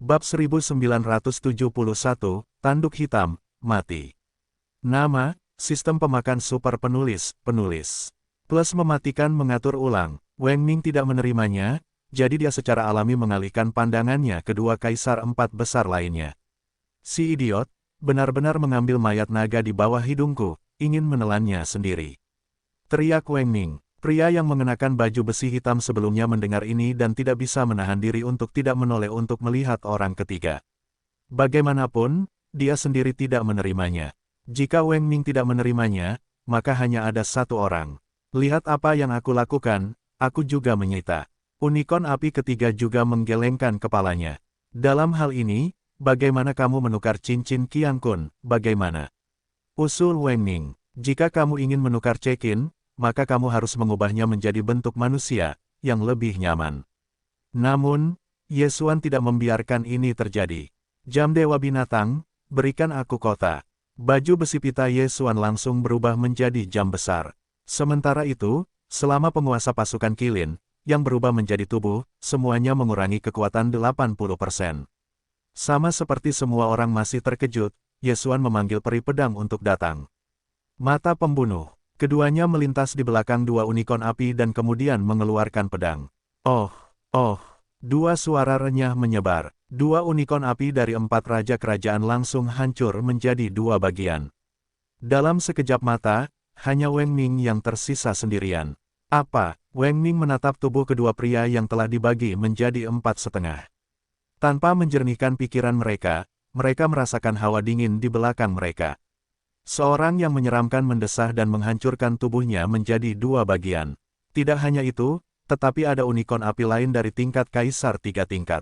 Bab 1971, Tanduk Hitam, Mati. Nama, Sistem Pemakan Super Penulis, Plus mematikan mengatur ulang. Wang Ming tidak menerimanya, jadi dia secara alami mengalihkan pandangannya ke dua kaisar empat besar lainnya. Si idiot, benar-benar mengambil mayat naga di bawah hidungku, ingin menelannya sendiri. Teriak Wang Ming. Pria yang mengenakan baju besi hitam sebelumnya mendengar ini dan tidak bisa menahan diri untuk tidak menoleh untuk melihat orang ketiga. Bagaimanapun, dia sendiri tidak menerimanya. Jika Wang Ming tidak menerimanya, maka hanya ada satu orang. Lihat apa yang aku lakukan, aku juga menyita. Unicorn api ketiga juga menggelengkan kepalanya. Dalam hal ini, bagaimana kamu menukar cincin Qiang Kun, bagaimana? Usul Wang Ming. Jika kamu ingin menukar cekin, maka kamu harus mengubahnya menjadi bentuk manusia, yang lebih nyaman. Namun, Ye Xuan tidak membiarkan ini terjadi. Jam Dewa Binatang, berikan aku kota. Baju besi pita Ye Xuan langsung berubah menjadi jam besar. Sementara itu, selama penguasa pasukan Qilin, yang berubah menjadi tubuh, semuanya mengurangi kekuatan 80%. Sama seperti semua orang masih terkejut, Ye Xuan memanggil peri pedang untuk datang. Mata pembunuh. Keduanya melintas di belakang dua unicorn api dan kemudian mengeluarkan pedang. Oh, dua suara renyah menyebar. Dua unicorn api dari empat raja kerajaan langsung hancur menjadi dua bagian. Dalam sekejap mata, hanya Wang Ming yang tersisa sendirian. Apa? Wang Ming menatap tubuh kedua pria yang telah dibagi menjadi empat setengah. Tanpa menjernihkan pikiran mereka merasakan hawa dingin di belakang mereka. Seorang yang menyeramkan mendesah dan menghancurkan tubuhnya menjadi dua bagian. Tidak hanya itu, tetapi ada unicorn api lain dari tingkat kaisar 3 tingkat.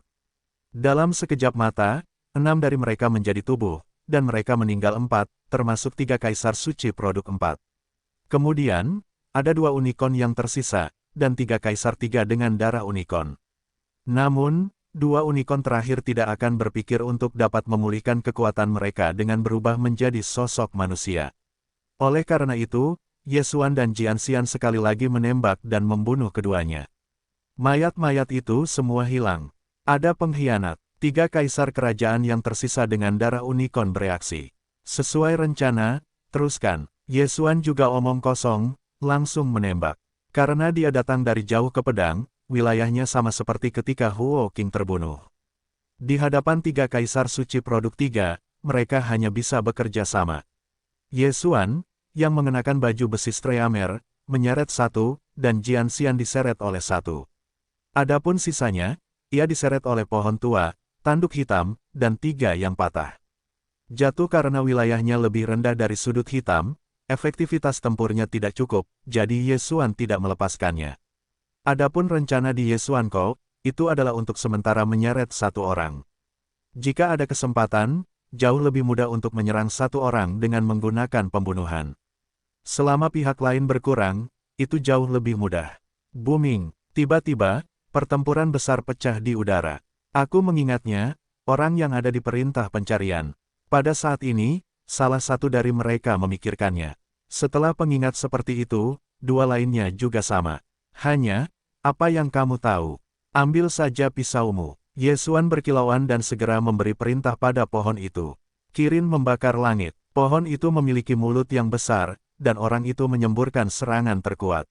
Dalam sekejap mata, 6 dari mereka menjadi tubuh, dan mereka meninggal 4, termasuk 3 kaisar suci produk 4. Kemudian, ada 2 unicorn yang tersisa, dan 3 kaisar 3 dengan darah unicorn. Namun, 2 unicorn terakhir tidak akan berpikir untuk dapat memulihkan kekuatan mereka dengan berubah menjadi sosok manusia. Oleh karena itu, Ye Xuan dan Jian Xian sekali lagi menembak dan membunuh keduanya. Mayat-mayat itu semua hilang. Ada pengkhianat. 3 kaisar kerajaan yang tersisa dengan darah unicorn bereaksi. Sesuai rencana, teruskan. Ye Xuan juga omong kosong, langsung menembak. Karena dia datang dari jauh ke pedang, wilayahnya sama seperti ketika Huo Qing terbunuh. Di hadapan 3 kaisar suci produk 3, mereka hanya bisa bekerja sama. Ye Xuan, yang mengenakan baju besi streamer, menyeret 1, dan Jian Xian diseret oleh 1. Adapun sisanya, ia diseret oleh pohon tua, tanduk hitam, dan 3 yang patah. Jatuh karena wilayahnya lebih rendah dari sudut hitam, efektivitas tempurnya tidak cukup, jadi Ye Xuan tidak melepaskannya. Adapun rencana di Ye Xuan Kou, itu adalah untuk sementara menyeret 1 orang. Jika ada kesempatan, jauh lebih mudah untuk menyerang 1 orang dengan menggunakan pembunuhan. Selama pihak lain berkurang, itu jauh lebih mudah. Booming, tiba-tiba, pertempuran besar pecah di udara. Aku mengingatnya, orang yang ada di perintah pencarian. Pada saat ini, salah satu dari mereka memikirkannya. Setelah pengingat seperti itu, 2 lainnya juga sama. Hanya, apa yang kamu tahu? Ambil saja pisaumu. Ye Xuan berkilauan dan segera memberi perintah pada pohon itu. Kirin membakar langit. Pohon itu memiliki mulut yang besar, dan orang itu menyemburkan serangan terkuat.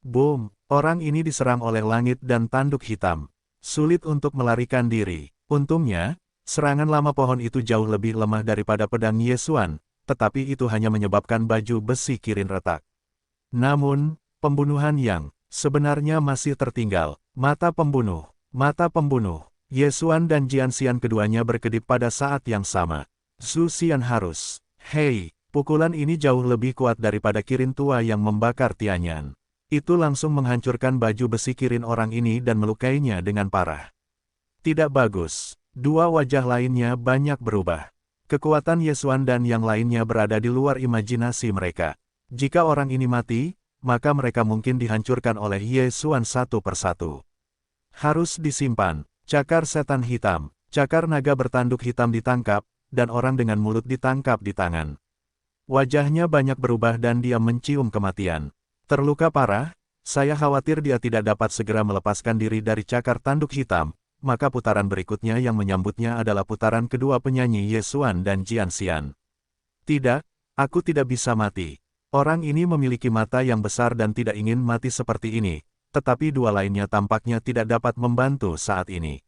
Boom! Orang ini diserang oleh langit dan tanduk hitam. Sulit untuk melarikan diri. Untungnya, serangan lama pohon itu jauh lebih lemah daripada pedang Ye Xuan, tetapi itu hanya menyebabkan baju besi Kirin retak. Namun, pembunuhan yang sebenarnya masih tertinggal. Mata pembunuh. Ye Xuan dan Jian Xian keduanya berkedip pada saat yang sama. Zhu Xian harus. Hei, pukulan ini jauh lebih kuat daripada Kirin tua yang membakar Tianyan. Itu langsung menghancurkan baju besi Kirin orang ini dan melukainya dengan parah. Tidak bagus. 2 wajah lainnya banyak berubah. Kekuatan Ye Xuan dan yang lainnya berada di luar imajinasi mereka. Jika orang ini mati, maka mereka mungkin dihancurkan oleh Ye Xuan satu persatu. Harus disimpan. Cakar setan hitam. Cakar naga bertanduk hitam ditangkap, dan orang dengan mulut ditangkap di tangan. Wajahnya banyak berubah dan dia mencium kematian. Terluka parah, saya khawatir dia tidak dapat segera melepaskan diri dari cakar tanduk hitam, maka putaran berikutnya yang menyambutnya adalah putaran kedua penyanyi Ye Xuan dan Jian Xian. Tidak, aku tidak bisa mati. Orang ini memiliki mata yang besar dan tidak ingin mati seperti ini, tetapi dua lainnya tampaknya tidak dapat membantu saat ini.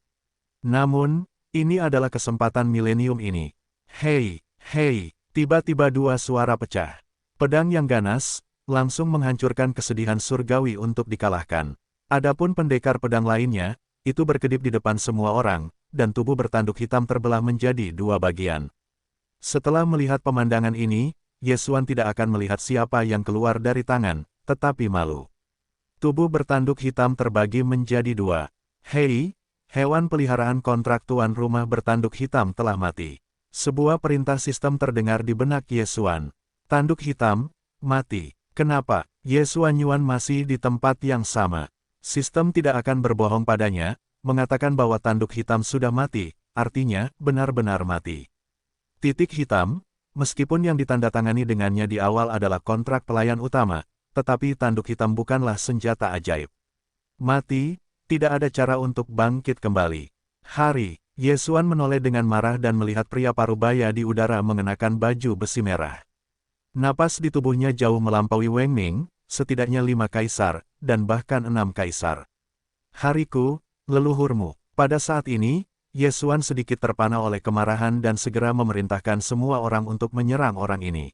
Namun, ini adalah kesempatan milenium ini. Hei, hei, tiba-tiba dua suara pecah. Pedang yang ganas, langsung menghancurkan kesedihan surgawi untuk dikalahkan. Adapun pendekar pedang lainnya, itu berkedip di depan semua orang, dan tubuh bertanduk hitam terbelah menjadi dua bagian. Setelah melihat pemandangan ini, Ye Xuan tidak akan melihat siapa yang keluar dari tangan, tetapi malu. Tubuh bertanduk hitam terbagi menjadi dua. Hei, hewan peliharaan kontrak tuan rumah bertanduk hitam telah mati. Sebuah perintah sistem terdengar di benak Ye Xuan. Tanduk hitam, mati. Kenapa? Ye Xuan Yuan masih di tempat yang sama. Sistem tidak akan berbohong padanya, mengatakan bahwa tanduk hitam sudah mati, artinya benar-benar mati. Titik hitam, meskipun yang ditandatangani dengannya di awal adalah kontrak pelayan utama, tetapi tanduk hitam bukanlah senjata ajaib. Mati, tidak ada cara untuk bangkit kembali. Hari, Ye Xuan menoleh dengan marah dan melihat pria parubaya di udara mengenakan baju besi merah. Napas di tubuhnya jauh melampaui Weng Ming, setidaknya 5 kaisar, dan bahkan 6 kaisar. Hariku, leluhurmu. Pada saat ini, Ye Xuan sedikit terpana oleh kemarahan dan segera memerintahkan semua orang untuk menyerang orang ini.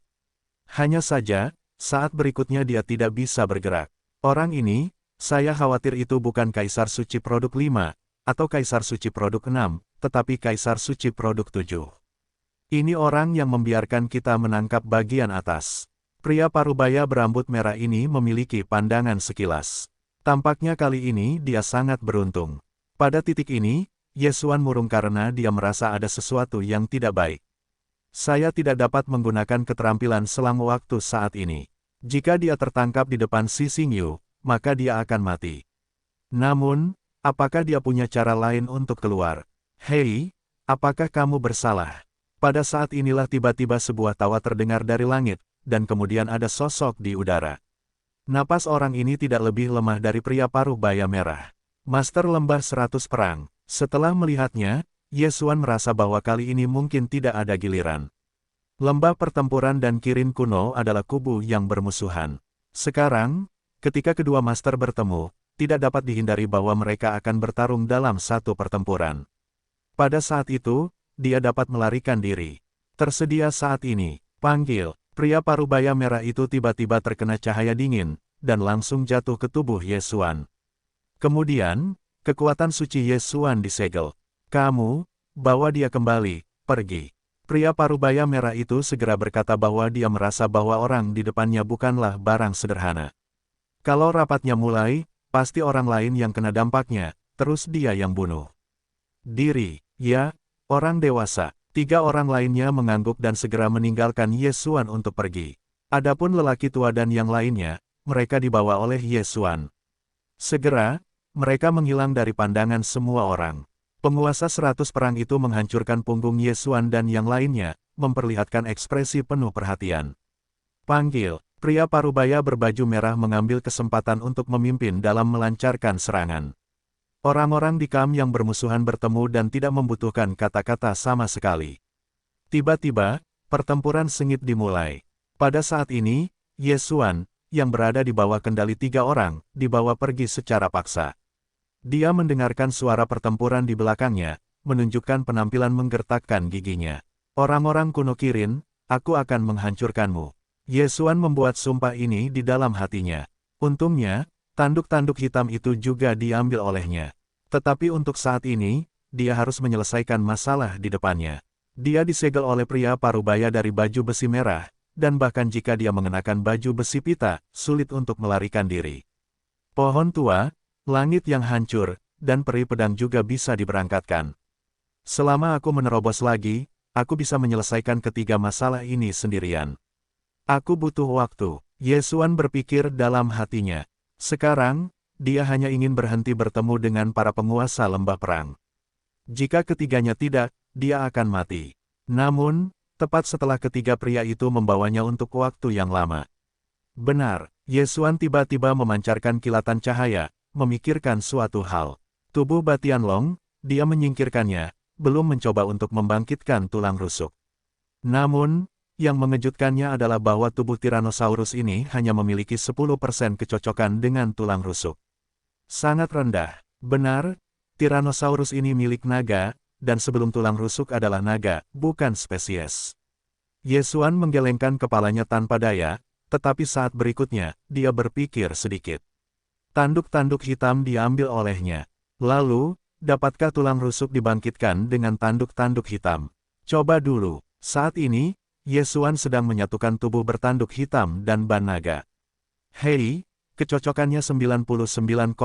Hanya saja, saat berikutnya dia tidak bisa bergerak. Orang ini, saya khawatir itu bukan Kaisar Suci Produk 5, atau Kaisar Suci Produk 6, tetapi Kaisar Suci Produk 7. Ini orang yang membiarkan kita menangkap bagian atas. Pria parubaya berambut merah ini memiliki pandangan sekilas. Tampaknya kali ini dia sangat beruntung. Pada titik ini, Ye Xuan murung karena dia merasa ada sesuatu yang tidak baik. Saya tidak dapat menggunakan keterampilan selang waktu saat ini. Jika dia tertangkap di depan Si Xingyu, maka dia akan mati. Namun, apakah dia punya cara lain untuk keluar? Hei, apakah kamu bersalah? Pada saat inilah tiba-tiba sebuah tawa terdengar dari langit, dan kemudian ada sosok di udara. Napas orang ini tidak lebih lemah dari pria parubaya merah. Master Lembah 100 Perang. Setelah melihatnya, Ye Xuan merasa bahwa kali ini mungkin tidak ada giliran. Lembah pertempuran dan Kirin kuno adalah kubu yang bermusuhan. Sekarang, ketika kedua master bertemu, tidak dapat dihindari bahwa mereka akan bertarung dalam satu pertempuran. Pada saat itu, dia dapat melarikan diri. Tersedia saat ini, panggil. Pria parubaya merah itu tiba-tiba terkena cahaya dingin, dan langsung jatuh ke tubuh Ye Xuan. Kemudian, kekuatan suci Ye Xuan disegel. Kamu, bawa dia kembali, pergi. Pria parubaya merah itu segera berkata bahwa dia merasa bahwa orang di depannya bukanlah barang sederhana. Kalau rapatnya mulai, pasti orang lain yang kena dampaknya, terus dia yang bunuh diri. Ya, orang dewasa. 3 orang lainnya mengangguk dan segera meninggalkan Ye Xuan untuk pergi. Adapun lelaki tua dan yang lainnya, mereka dibawa oleh Ye Xuan. Segera, mereka menghilang dari pandangan semua orang. Penguasa 100 perang itu menghancurkan punggung Ye Xuan dan yang lainnya, memperlihatkan ekspresi penuh perhatian. Panggil, pria parubaya berbaju merah mengambil kesempatan untuk memimpin dalam melancarkan serangan. Orang-orang di kamp yang bermusuhan bertemu dan tidak membutuhkan kata-kata sama sekali. Tiba-tiba, pertempuran sengit dimulai. Pada saat ini, Ye Xuan, yang berada di bawah kendali 3 orang, dibawa pergi secara paksa. Dia mendengarkan suara pertempuran di belakangnya, menunjukkan penampilan menggertakkan giginya. Orang-orang kuno Kirin, aku akan menghancurkanmu. Ye Xuan membuat sumpah ini di dalam hatinya. Untungnya, tanduk-tanduk hitam itu juga diambil olehnya. Tetapi untuk saat ini, dia harus menyelesaikan masalah di depannya. Dia disegel oleh pria parubaya dari baju besi merah, dan bahkan jika dia mengenakan baju besi pita, sulit untuk melarikan diri. Pohon tua, langit yang hancur, dan peri pedang juga bisa diberangkatkan. Selama aku menerobos lagi, aku bisa menyelesaikan ketiga masalah ini sendirian. Aku butuh waktu. Ye Xuan berpikir dalam hatinya. Sekarang, dia hanya ingin berhenti bertemu dengan para penguasa lembah perang. Jika ketiganya tidak, dia akan mati. Namun, tepat setelah ketiga pria itu membawanya untuk waktu yang lama. Benar, Ye Xuan tiba-tiba memancarkan kilatan cahaya, memikirkan suatu hal. Tubuh Batianlong, dia menyingkirkannya, belum mencoba untuk membangkitkan tulang rusuk. Namun, yang mengejutkannya adalah bahwa tubuh Tyrannosaurus ini hanya memiliki 10% kecocokan dengan tulang rusuk. Sangat rendah. Benar, Tyrannosaurus ini milik naga, dan sebelum tulang rusuk adalah naga, bukan spesies. Yesuan menggelengkan kepalanya tanpa daya, tetapi saat berikutnya, dia berpikir sedikit. Tanduk-tanduk hitam diambil olehnya. Lalu, dapatkah tulang rusuk dibangkitkan dengan tanduk-tanduk hitam? Coba dulu. Saat ini, Yesuan sedang menyatukan tubuh bertanduk hitam dan ban naga. Hei, kecocokannya 99,9%.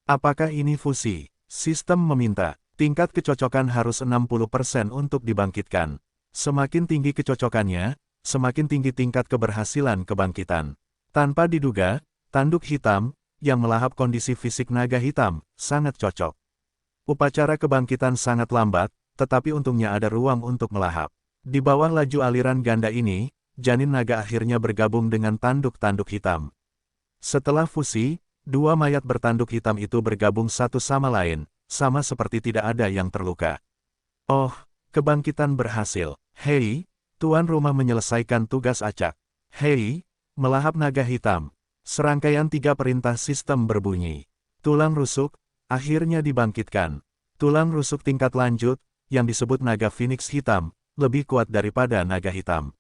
Apakah ini fusi? Sistem meminta, tingkat kecocokan harus 60% untuk dibangkitkan. Semakin tinggi kecocokannya, semakin tinggi tingkat keberhasilan kebangkitan. Tanpa diduga, tanduk hitam, yang melahap kondisi fisik naga hitam, sangat cocok. Upacara kebangkitan sangat lambat, tetapi untungnya ada ruang untuk melahap. Di bawah laju aliran ganda ini, janin naga akhirnya bergabung dengan tanduk-tanduk hitam. Setelah fusi, dua mayat bertanduk hitam itu bergabung satu sama lain, sama seperti tidak ada yang terluka. Oh, kebangkitan berhasil. Hei, tuan rumah menyelesaikan tugas acak. Hei, melahap naga hitam. Serangkaian 3 perintah sistem berbunyi. Tulang rusuk, akhirnya dibangkitkan. Tulang rusuk tingkat lanjut, yang disebut naga Phoenix hitam, lebih kuat daripada naga hitam.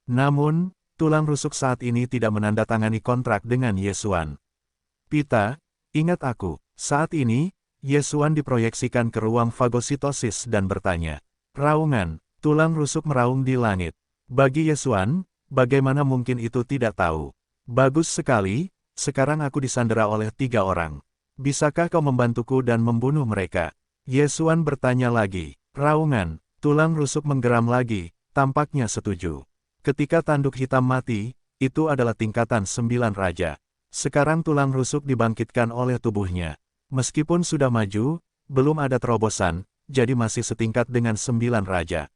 Namun, tulang rusuk saat ini tidak menandatangani kontrak dengan Yesuan. Pita, ingat aku, saat ini, Yesuan diproyeksikan ke ruang fagositosis dan bertanya. Raungan, tulang rusuk meraung di langit. Bagi Yesuan, bagaimana mungkin itu tidak tahu? Bagus sekali, sekarang aku disandera oleh 3 orang. Bisakah kau membantuku dan membunuh mereka? Yesuan bertanya lagi. Raungan, tulang rusuk menggeram lagi, tampaknya setuju. Ketika tanduk hitam mati, itu adalah tingkatan 9 raja. Sekarang tulang rusuk dibangkitkan oleh tubuhnya. Meskipun sudah maju, belum ada terobosan, jadi masih setingkat dengan 9 raja.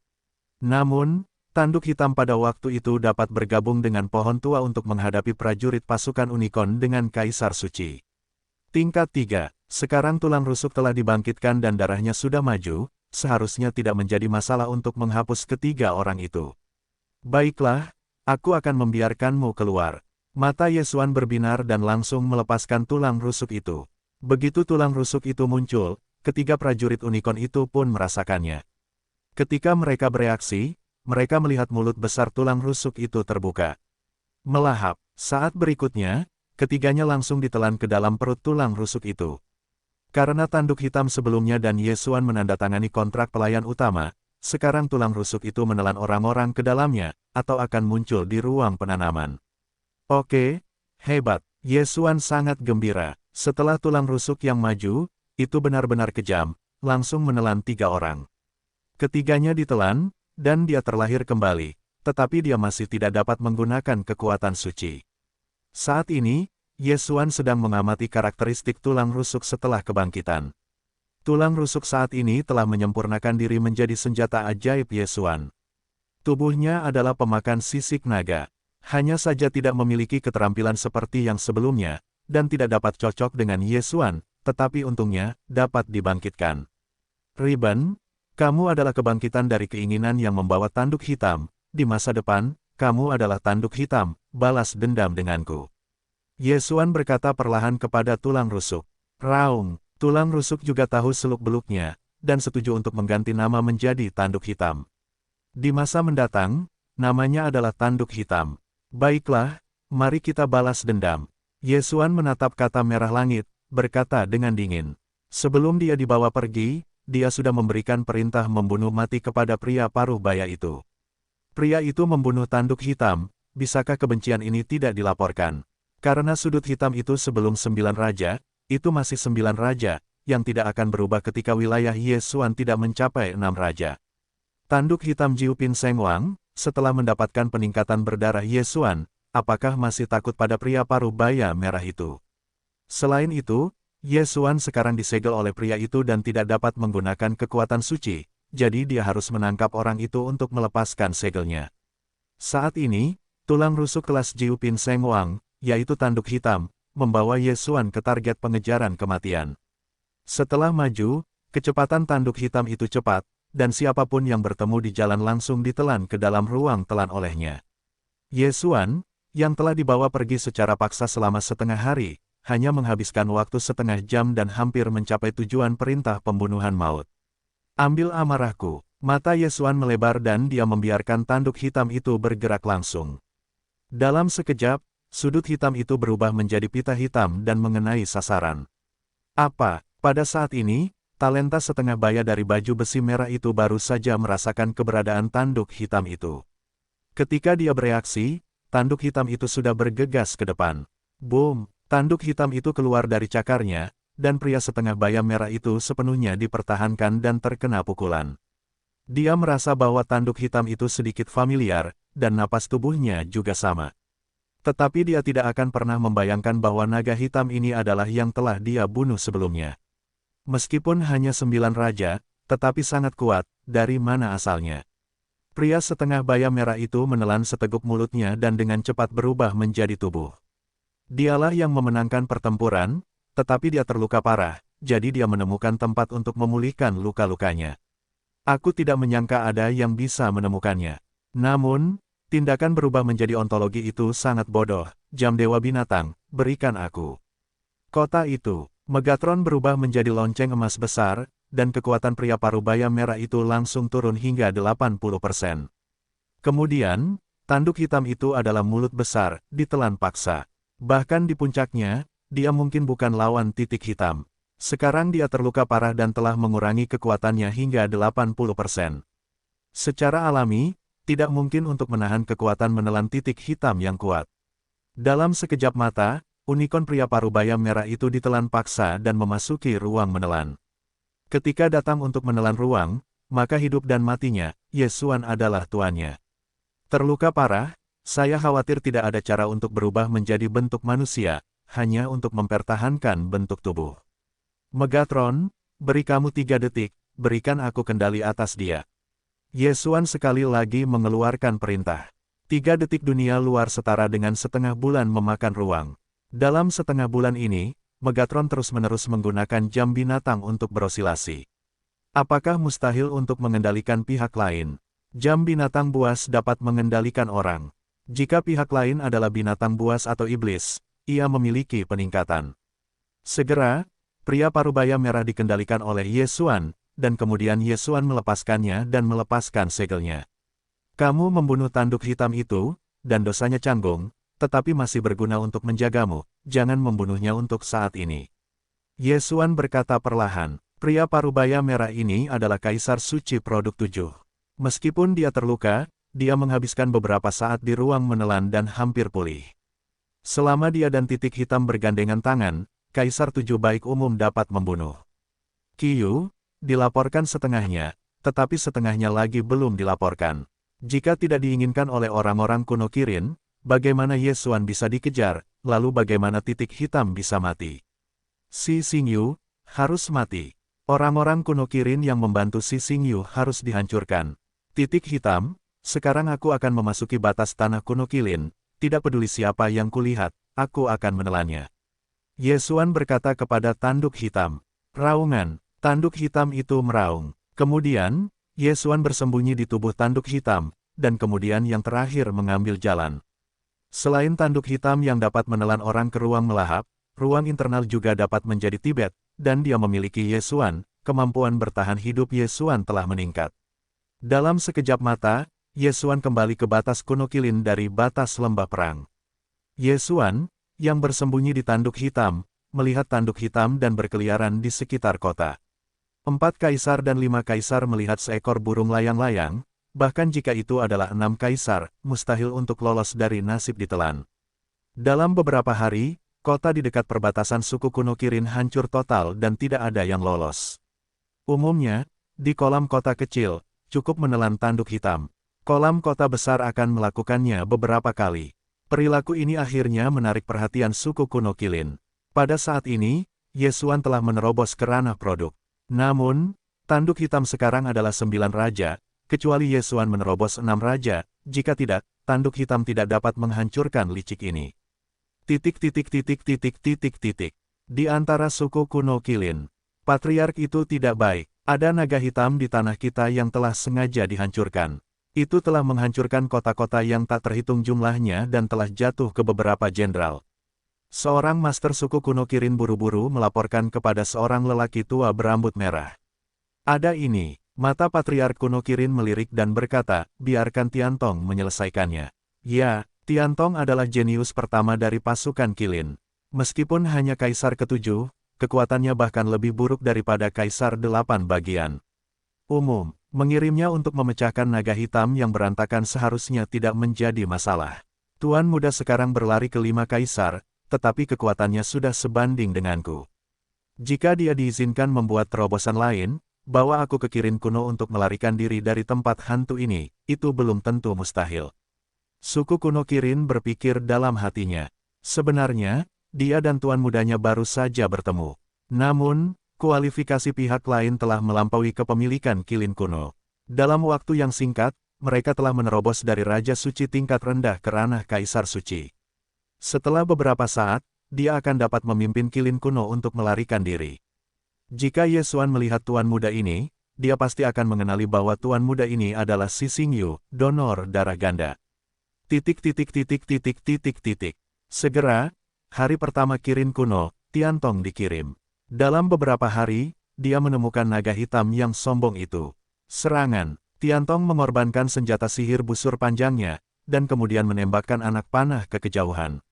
Namun, tanduk hitam pada waktu itu dapat bergabung dengan pohon tua untuk menghadapi prajurit pasukan unicorn dengan Kaisar Suci. Tingkat 3, sekarang tulang rusuk telah dibangkitkan dan darahnya sudah maju, seharusnya tidak menjadi masalah untuk menghapus ketiga orang itu. Baiklah, aku akan membiarkanmu keluar. Mata Yesuan berbinar dan langsung melepaskan tulang rusuk itu. Begitu tulang rusuk itu muncul, ketiga prajurit unicorn itu pun merasakannya. Ketika mereka bereaksi, mereka melihat mulut besar tulang rusuk itu terbuka. Melahap. Saat berikutnya, ketiganya langsung ditelan ke dalam perut tulang rusuk itu. Karena tanduk hitam sebelumnya dan Yesuan menandatangani kontrak pelayan utama, sekarang tulang rusuk itu menelan orang-orang ke dalamnya, atau akan muncul di ruang penanaman. Oke, hebat. Yesuan sangat gembira. Setelah tulang rusuk yang maju, itu benar-benar kejam, langsung menelan 3 orang. Ketiganya ditelan, dan dia terlahir kembali, tetapi dia masih tidak dapat menggunakan kekuatan suci. Saat ini, Yesuan sedang mengamati karakteristik tulang rusuk setelah kebangkitan. Tulang rusuk saat ini telah menyempurnakan diri menjadi senjata ajaib Yesuan. Tubuhnya adalah pemakan sisik naga. Hanya saja tidak memiliki keterampilan seperti yang sebelumnya, dan tidak dapat cocok dengan Yesuan, tetapi untungnya, dapat dibangkitkan. Ribbon, kamu adalah kebangkitan dari keinginan yang membawa tanduk hitam. Di masa depan, kamu adalah tanduk hitam, balas dendam denganku. Yesuan berkata perlahan kepada tulang rusuk. Raung, tulang rusuk juga tahu seluk-beluknya, dan setuju untuk mengganti nama menjadi tanduk hitam. Di masa mendatang, namanya adalah tanduk hitam. Baiklah, mari kita balas dendam. Yesuan menatap kata merah langit, berkata dengan dingin. Sebelum dia dibawa pergi, dia sudah memberikan perintah membunuh mati kepada pria paruh baya itu. Pria itu membunuh tanduk hitam, bisakah kebencian ini tidak dilaporkan? Karena sudut hitam itu sebelum 9 raja, itu masih 9 raja, yang tidak akan berubah ketika wilayah Yesuan tidak mencapai 6 raja. Tanduk hitam Jiu Pin Seng Wang, setelah mendapatkan peningkatan berdarah Yesuan, apakah masih takut pada pria paruh baya merah itu? Selain itu, Yesuan sekarang disegel oleh pria itu dan tidak dapat menggunakan kekuatan suci, jadi dia harus menangkap orang itu untuk melepaskan segelnya. Saat ini, tulang rusuk kelas Jiu Pin Seng Wang, yaitu tanduk hitam, membawa Yesuan ke target pengejaran kematian. Setelah maju, kecepatan tanduk hitam itu cepat, dan siapapun yang bertemu di jalan langsung ditelan ke dalam ruang telan olehnya. Ye Xuan, yang telah dibawa pergi secara paksa selama setengah hari, hanya menghabiskan waktu setengah jam dan hampir mencapai tujuan perintah pembunuhan maut. Ambil amarahku. Mata Ye Xuan melebar dan dia membiarkan tanduk hitam itu bergerak langsung. Dalam sekejap, sudut hitam itu berubah menjadi pita hitam dan mengenai sasaran. Apa? Pada saat ini, talenta setengah baya dari baju besi merah itu baru saja merasakan keberadaan tanduk hitam itu. Ketika dia bereaksi, tanduk hitam itu sudah bergegas ke depan. Boom! Tanduk hitam itu keluar dari cakarnya, dan pria setengah baya merah itu sepenuhnya dipertahankan dan terkena pukulan. Dia merasa bahwa tanduk hitam itu sedikit familiar, dan napas tubuhnya juga sama. Tetapi dia tidak akan pernah membayangkan bahwa naga hitam ini adalah yang telah dia bunuh sebelumnya. Meskipun hanya 9 raja, tetapi sangat kuat, dari mana asalnya? Pria setengah baya merah itu menelan seteguk mulutnya dan dengan cepat berubah menjadi tubuh. Dialah yang memenangkan pertempuran, tetapi dia terluka parah, jadi dia menemukan tempat untuk memulihkan luka-lukanya. Aku tidak menyangka ada yang bisa menemukannya. Namun, tindakan berubah menjadi ontologi itu sangat bodoh. Jam Dewa Binatang, berikan aku. Kota itu, Megatron berubah menjadi lonceng emas besar, dan kekuatan pria parubaya merah itu langsung turun hingga 80%. Kemudian, tanduk hitam itu adalah mulut besar, ditelan paksa. Bahkan di puncaknya, dia mungkin bukan lawan titik hitam. Sekarang dia terluka parah dan telah mengurangi kekuatannya hingga 80%. Secara alami, tidak mungkin untuk menahan kekuatan menelan titik hitam yang kuat. Dalam sekejap mata, unikorn pria parubaya merah itu ditelan paksa dan memasuki ruang menelan. Ketika datang untuk menelan ruang, maka hidup dan matinya, Ye Xuan adalah tuannya. Terluka parah, saya khawatir tidak ada cara untuk berubah menjadi bentuk manusia, hanya untuk mempertahankan bentuk tubuh. Megatron, beri kamu 3 detik, berikan aku kendali atas dia. Ye Xuan sekali lagi mengeluarkan perintah. 3 detik dunia luar setara dengan setengah bulan memakan ruang. Dalam setengah bulan ini, Megatron terus-menerus menggunakan jam binatang untuk berosilasi. Apakah mustahil untuk mengendalikan pihak lain? Jam binatang buas dapat mengendalikan orang. Jika pihak lain adalah binatang buas atau iblis, ia memiliki peningkatan. Segera, pria parubaya merah dikendalikan oleh Ye Xuan, dan kemudian Ye Xuan melepaskannya dan melepaskan segelnya. Kamu membunuh tanduk hitam itu, dan dosanya canggung, tetapi masih berguna untuk menjagamu, jangan membunuhnya untuk saat ini. Ye Xuan berkata perlahan, pria parubaya merah ini adalah Kaisar Suci Produk 7. Meskipun dia terluka, dia menghabiskan beberapa saat di ruang menelan dan hampir pulih. Selama dia dan titik hitam bergandengan tangan, Kaisar 7 baik umum dapat membunuh. Qiyu, dilaporkan setengahnya, tetapi setengahnya lagi belum dilaporkan. Jika tidak diinginkan oleh orang-orang kuno Kirin, bagaimana Ye Xuan bisa dikejar, lalu bagaimana titik hitam bisa mati? Si Xingyu harus mati. Orang-orang kuno Kirin yang membantu si Xingyu harus dihancurkan. Titik hitam, sekarang aku akan memasuki batas tanah kuno Kirin, tidak peduli siapa yang kulihat, aku akan menelannya. Ye Xuan berkata kepada tanduk hitam. Raungan, tanduk hitam itu meraung. Kemudian, Ye Xuan bersembunyi di tubuh tanduk hitam, dan kemudian yang terakhir mengambil jalan. Selain tanduk hitam yang dapat menelan orang ke ruang melahap, ruang internal juga dapat menjadi Tibet, dan dia memiliki Ye Xuan, kemampuan bertahan hidup Ye Xuan telah meningkat. Dalam sekejap mata, Ye Xuan kembali ke batas kuno Kilin dari batas lembah perang. Ye Xuan, yang bersembunyi di tanduk hitam, melihat tanduk hitam dan berkeliaran di sekitar kota. 4 kaisar dan 5 kaisar melihat seekor burung layang-layang, bahkan jika itu adalah 6 kaisar, mustahil untuk lolos dari nasib ditelan. Dalam beberapa hari, kota di dekat perbatasan suku kuno Kirin hancur total dan tidak ada yang lolos. Umumnya, di kolam kota kecil, cukup menelan tanduk hitam. Kolam kota besar akan melakukannya beberapa kali. Perilaku ini akhirnya menarik perhatian suku kuno Kilin. Pada saat ini, Ye Xuan telah menerobos ke ranah produk. Namun, tanduk hitam sekarang adalah 9 raja, kecuali Ye Xuan menerobos 6 raja, jika tidak, tanduk hitam tidak dapat menghancurkan licik ini. Titik. Di antara suku kuno Kilin. Patriark itu tidak baik. Ada naga hitam di tanah kita yang telah sengaja dihancurkan. Itu telah menghancurkan kota-kota yang tak terhitung jumlahnya dan telah jatuh ke beberapa jenderal. Seorang master suku kuno Kirin buru-buru melaporkan kepada seorang lelaki tua berambut merah. Ada ini. Mata Patriark kuno Kirin melirik dan berkata, biarkan Tiantong menyelesaikannya. Ya, Tiantong adalah jenius pertama dari pasukan Qilin. Meskipun hanya Kaisar ke-7, kekuatannya bahkan lebih buruk daripada Kaisar 8 bagian. Umum, mengirimnya untuk memecahkan naga hitam yang berantakan seharusnya tidak menjadi masalah. Tuan muda sekarang berlari ke 5 Kaisar, tetapi kekuatannya sudah sebanding denganku. Jika dia diizinkan membuat terobosan lain, bawa aku ke Kirin kuno untuk melarikan diri dari tempat hantu ini, itu belum tentu mustahil. Suku kuno Kirin berpikir dalam hatinya. Sebenarnya, dia dan tuan mudanya baru saja bertemu. Namun, kualifikasi pihak lain telah melampaui kepemilikan Qilin kuno. Dalam waktu yang singkat, mereka telah menerobos dari Raja Suci tingkat rendah ke ranah Kaisar Suci. Setelah beberapa saat, dia akan dapat memimpin Qilin kuno untuk melarikan diri. Jika Ye Xuan melihat tuan muda ini, dia pasti akan mengenali bahwa tuan muda ini adalah Si Xingyu, donor darah ganda. Segera, hari pertama Kirin kuno, Tiantong dikirim. Dalam beberapa hari, dia menemukan naga hitam yang sombong itu. Serangan, Tiantong mengorbankan senjata sihir busur panjangnya, dan kemudian menembakkan anak panah ke kejauhan.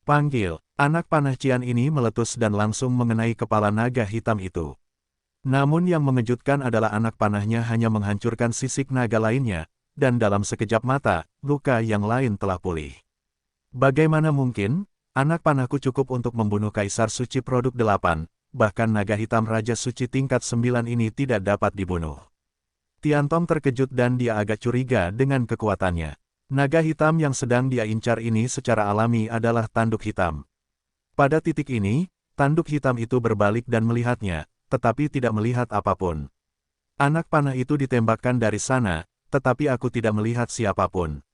Panggil, anak panah Cian ini meletus dan langsung mengenai kepala naga hitam itu. Namun yang mengejutkan adalah anak panahnya hanya menghancurkan sisik naga lainnya, dan dalam sekejap mata, luka yang lain telah pulih. Bagaimana mungkin, anak panahku cukup untuk membunuh Kaisar Suci Produk 8, bahkan naga hitam Raja Suci tingkat 9 ini tidak dapat dibunuh. Tiantong terkejut dan dia agak curiga dengan kekuatannya. Naga hitam yang sedang dia incar ini secara alami adalah tanduk hitam. Pada titik ini, tanduk hitam itu berbalik dan melihatnya, tetapi tidak melihat apapun. Anak panah itu ditembakkan dari sana, tetapi aku tidak melihat siapapun.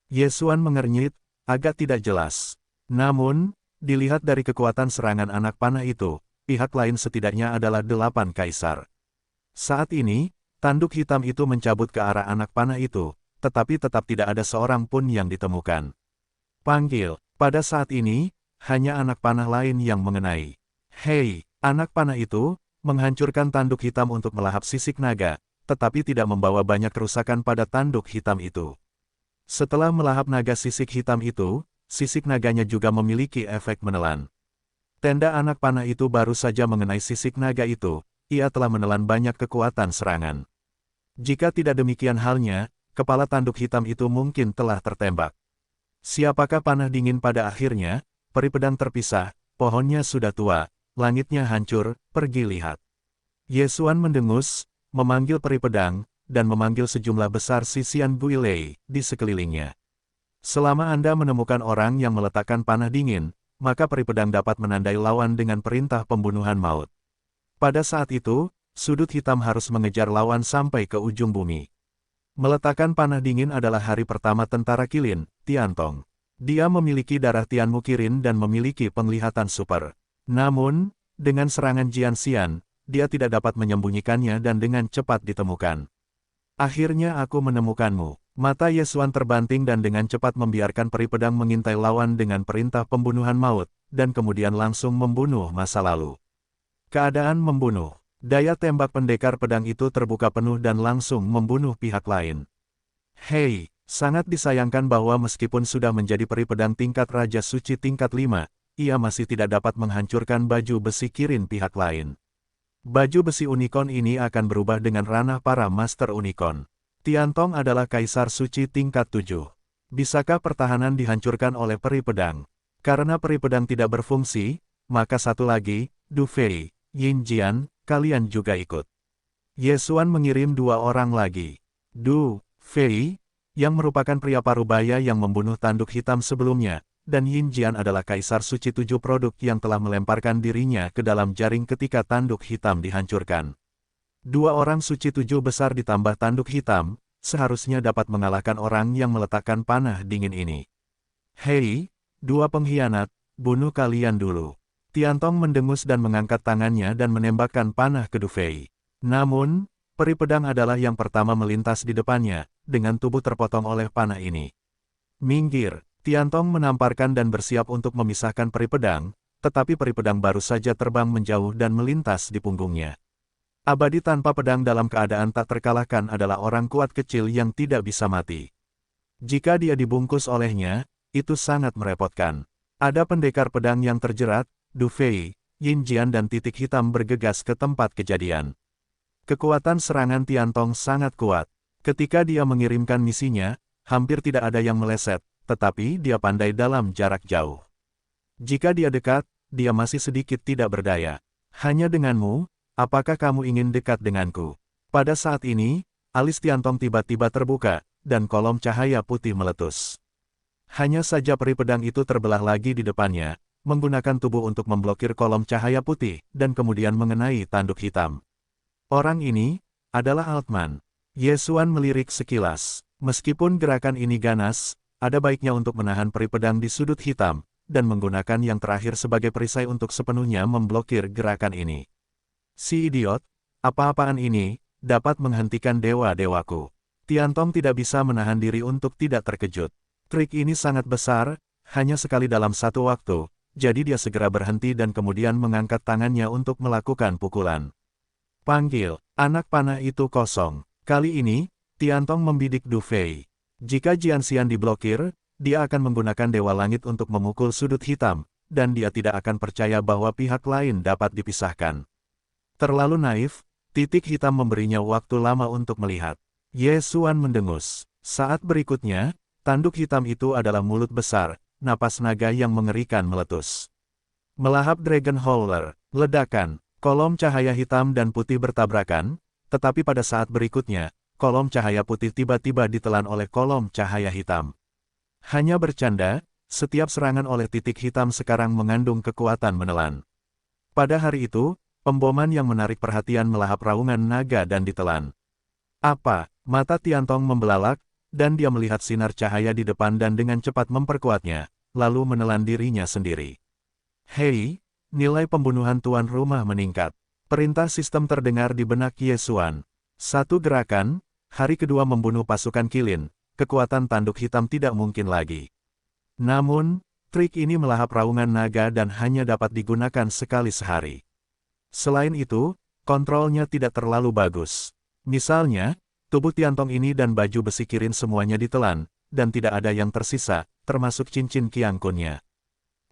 Ye Xuan mengernyit, agak tidak jelas. Namun, dilihat dari kekuatan serangan anak panah itu, pihak lain setidaknya adalah 8 kaisar. Saat ini, tanduk hitam itu mencabut ke arah anak panah itu, tetapi tetap tidak ada seorang pun yang ditemukan. Panggil, pada saat ini, hanya anak panah lain yang mengenai. Hei, anak panah itu, menghancurkan tanduk hitam untuk melahap sisik naga, tetapi tidak membawa banyak kerusakan pada tanduk hitam itu. Setelah melahap naga sisik hitam itu, sisik naganya juga memiliki efek menelan. Tenda anak panah itu baru saja mengenai sisik naga itu, ia telah menelan banyak kekuatan serangan. Jika tidak demikian halnya, kepala tanduk hitam itu mungkin telah tertembak. Siapakah panah dingin pada akhirnya? Peri pedang terpisah, pohonnya sudah tua, langitnya hancur, pergi lihat. Ye Xuan mendengus, memanggil peri pedang, dan memanggil sejumlah besar sisian Guilei di sekelilingnya. Selama Anda menemukan orang yang meletakkan panah dingin, maka peri pedang dapat menandai lawan dengan perintah pembunuhan maut. Pada saat itu, sudut hitam harus mengejar lawan sampai ke ujung bumi. Meletakkan panah dingin adalah hari pertama tentara Qilin, Tiantong. Dia memiliki darah Tianmu Kirin dan memiliki penglihatan super. Namun, dengan serangan Jian Xian, dia tidak dapat menyembunyikannya dan dengan cepat ditemukan. Akhirnya aku menemukanmu. Mata Ye Xuan terbanting dan dengan cepat membiarkan peri pedang mengintai lawan dengan perintah pembunuhan maut, dan kemudian langsung membunuh masa lalu. Keadaan membunuh. Daya tembak pendekar pedang itu terbuka penuh dan langsung membunuh pihak lain. Hei, sangat disayangkan bahwa meskipun sudah menjadi peri pedang tingkat Raja Suci tingkat 5, ia masih tidak dapat menghancurkan baju besi Kirin pihak lain. Baju besi unicorn ini akan berubah dengan ranah para Master Unicorn. Tiantong adalah Kaisar Suci tingkat 7. Bisakah pertahanan dihancurkan oleh peri pedang? Karena peri pedang tidak berfungsi, maka satu lagi, Du Fei, Yin Jian, kalian juga ikut. Ye Xuan mengirim 2 orang lagi. Du Fei, yang merupakan pria parubaya yang membunuh tanduk hitam sebelumnya, dan Yin Jian adalah Kaisar Suci 7 produk yang telah melemparkan dirinya ke dalam jaring ketika tanduk hitam dihancurkan. 2 orang Suci 7 besar ditambah tanduk hitam, seharusnya dapat mengalahkan orang yang meletakkan panah dingin ini. Hei, 2 pengkhianat, bunuh kalian dulu. Tiantong mendengus dan mengangkat tangannya dan menembakkan panah ke Du Fei. Namun, peri pedang adalah yang pertama melintas di depannya, dengan tubuh terpotong oleh panah ini. Minggir, Tiantong menamparkan dan bersiap untuk memisahkan peri pedang, tetapi peri pedang baru saja terbang menjauh dan melintas di punggungnya. Abadi tanpa pedang dalam keadaan tak terkalahkan adalah orang kuat kecil yang tidak bisa mati. Jika dia dibungkus olehnya, itu sangat merepotkan. Ada pendekar pedang yang terjerat, Du Fei, Yin Jian dan titik hitam bergegas ke tempat kejadian. Kekuatan serangan Tiantong sangat kuat. Ketika dia mengirimkan misinya, hampir tidak ada yang meleset, tetapi dia pandai dalam jarak jauh. Jika dia dekat, dia masih sedikit tidak berdaya. Hanya denganmu, apakah kamu ingin dekat denganku? Pada saat ini, alis Tiantong tiba-tiba terbuka, dan kolom cahaya putih meletus. Hanya saja peri pedang itu terbelah lagi di depannya, menggunakan tubuh untuk memblokir kolom cahaya putih, dan kemudian mengenai tanduk hitam. Orang ini adalah Altman. Ye Xuan melirik sekilas. Meskipun gerakan ini ganas, ada baiknya untuk menahan peri pedang di sudut hitam, dan menggunakan yang terakhir sebagai perisai untuk sepenuhnya memblokir gerakan ini. Si idiot, apa-apaan ini, dapat menghentikan dewa-dewaku. Tiantong tidak bisa menahan diri untuk tidak terkejut. Trik ini sangat besar, hanya sekali dalam satu waktu, jadi dia segera berhenti dan kemudian mengangkat tangannya untuk melakukan pukulan. Panggil, anak panah itu kosong. Kali ini, Tiantong membidik Du Fei. Jika Jian Xian diblokir, dia akan menggunakan Dewa Langit untuk memukul sudut hitam, dan dia tidak akan percaya bahwa pihak lain dapat dipisahkan. Terlalu naif, titik hitam memberinya waktu lama untuk melihat. Ye Xuan mendengus. Saat berikutnya, tanduk hitam itu adalah mulut besar, napas naga yang mengerikan meletus. Melahap Dragon Howler, ledakan, kolom cahaya hitam dan putih bertabrakan, tetapi pada saat berikutnya, kolom cahaya putih tiba-tiba ditelan oleh kolom cahaya hitam. Hanya bercanda, setiap serangan oleh titik hitam sekarang mengandung kekuatan menelan. Pada hari itu, pemboman yang menarik perhatian melahap raungan naga dan ditelan. Apa? Mata Tiantong membelalak, dan dia melihat sinar cahaya di depan dan dengan cepat memperkuatnya, lalu menelan dirinya sendiri. Hei, nilai pembunuhan tuan rumah meningkat. Perintah sistem terdengar di benak Ye Xuan. Satu gerakan, hari kedua membunuh pasukan Qilin, kekuatan tanduk hitam tidak mungkin lagi. Namun, trik ini melahap raungan naga dan hanya dapat digunakan sekali sehari. Selain itu, kontrolnya tidak terlalu bagus. Misalnya, tubuh Tiantong ini dan baju besi Qilin semuanya ditelan, dan tidak ada yang tersisa, termasuk cincin Qiang Kunnya.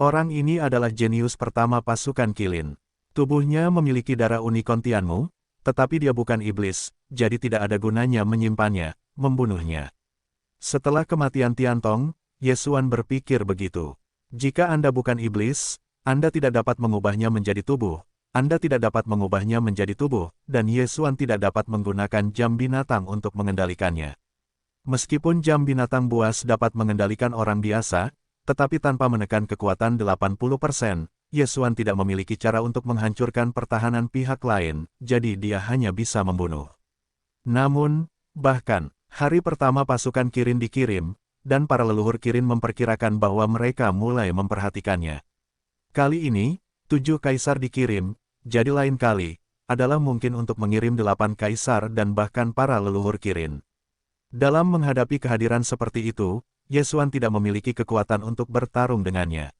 Orang ini adalah jenius pertama pasukan Qilin. Tubuhnya memiliki darah unicorn Tianmu, tetapi dia bukan iblis, jadi tidak ada gunanya menyimpannya, membunuhnya. Setelah kematian Tiantong, Ye Xuan berpikir begitu. Jika Anda bukan iblis, Anda tidak dapat mengubahnya menjadi tubuh, Anda tidak dapat mengubahnya menjadi tubuh, dan Ye Xuan tidak dapat menggunakan jam binatang untuk mengendalikannya. Meskipun jam binatang buas dapat mengendalikan orang biasa, tetapi tanpa menekan kekuatan 80%, Ye Xuan tidak memiliki cara untuk menghancurkan pertahanan pihak lain, jadi dia hanya bisa membunuh. Namun, bahkan, hari pertama pasukan Qilin dikirim, dan para leluhur Qilin memperkirakan bahwa mereka mulai memperhatikannya. Kali ini, 7 kaisar dikirim, jadi lain kali, adalah mungkin untuk mengirim 8 kaisar dan bahkan para leluhur Qilin. Dalam menghadapi kehadiran seperti itu, Ye Xuan tidak memiliki kekuatan untuk bertarung dengannya.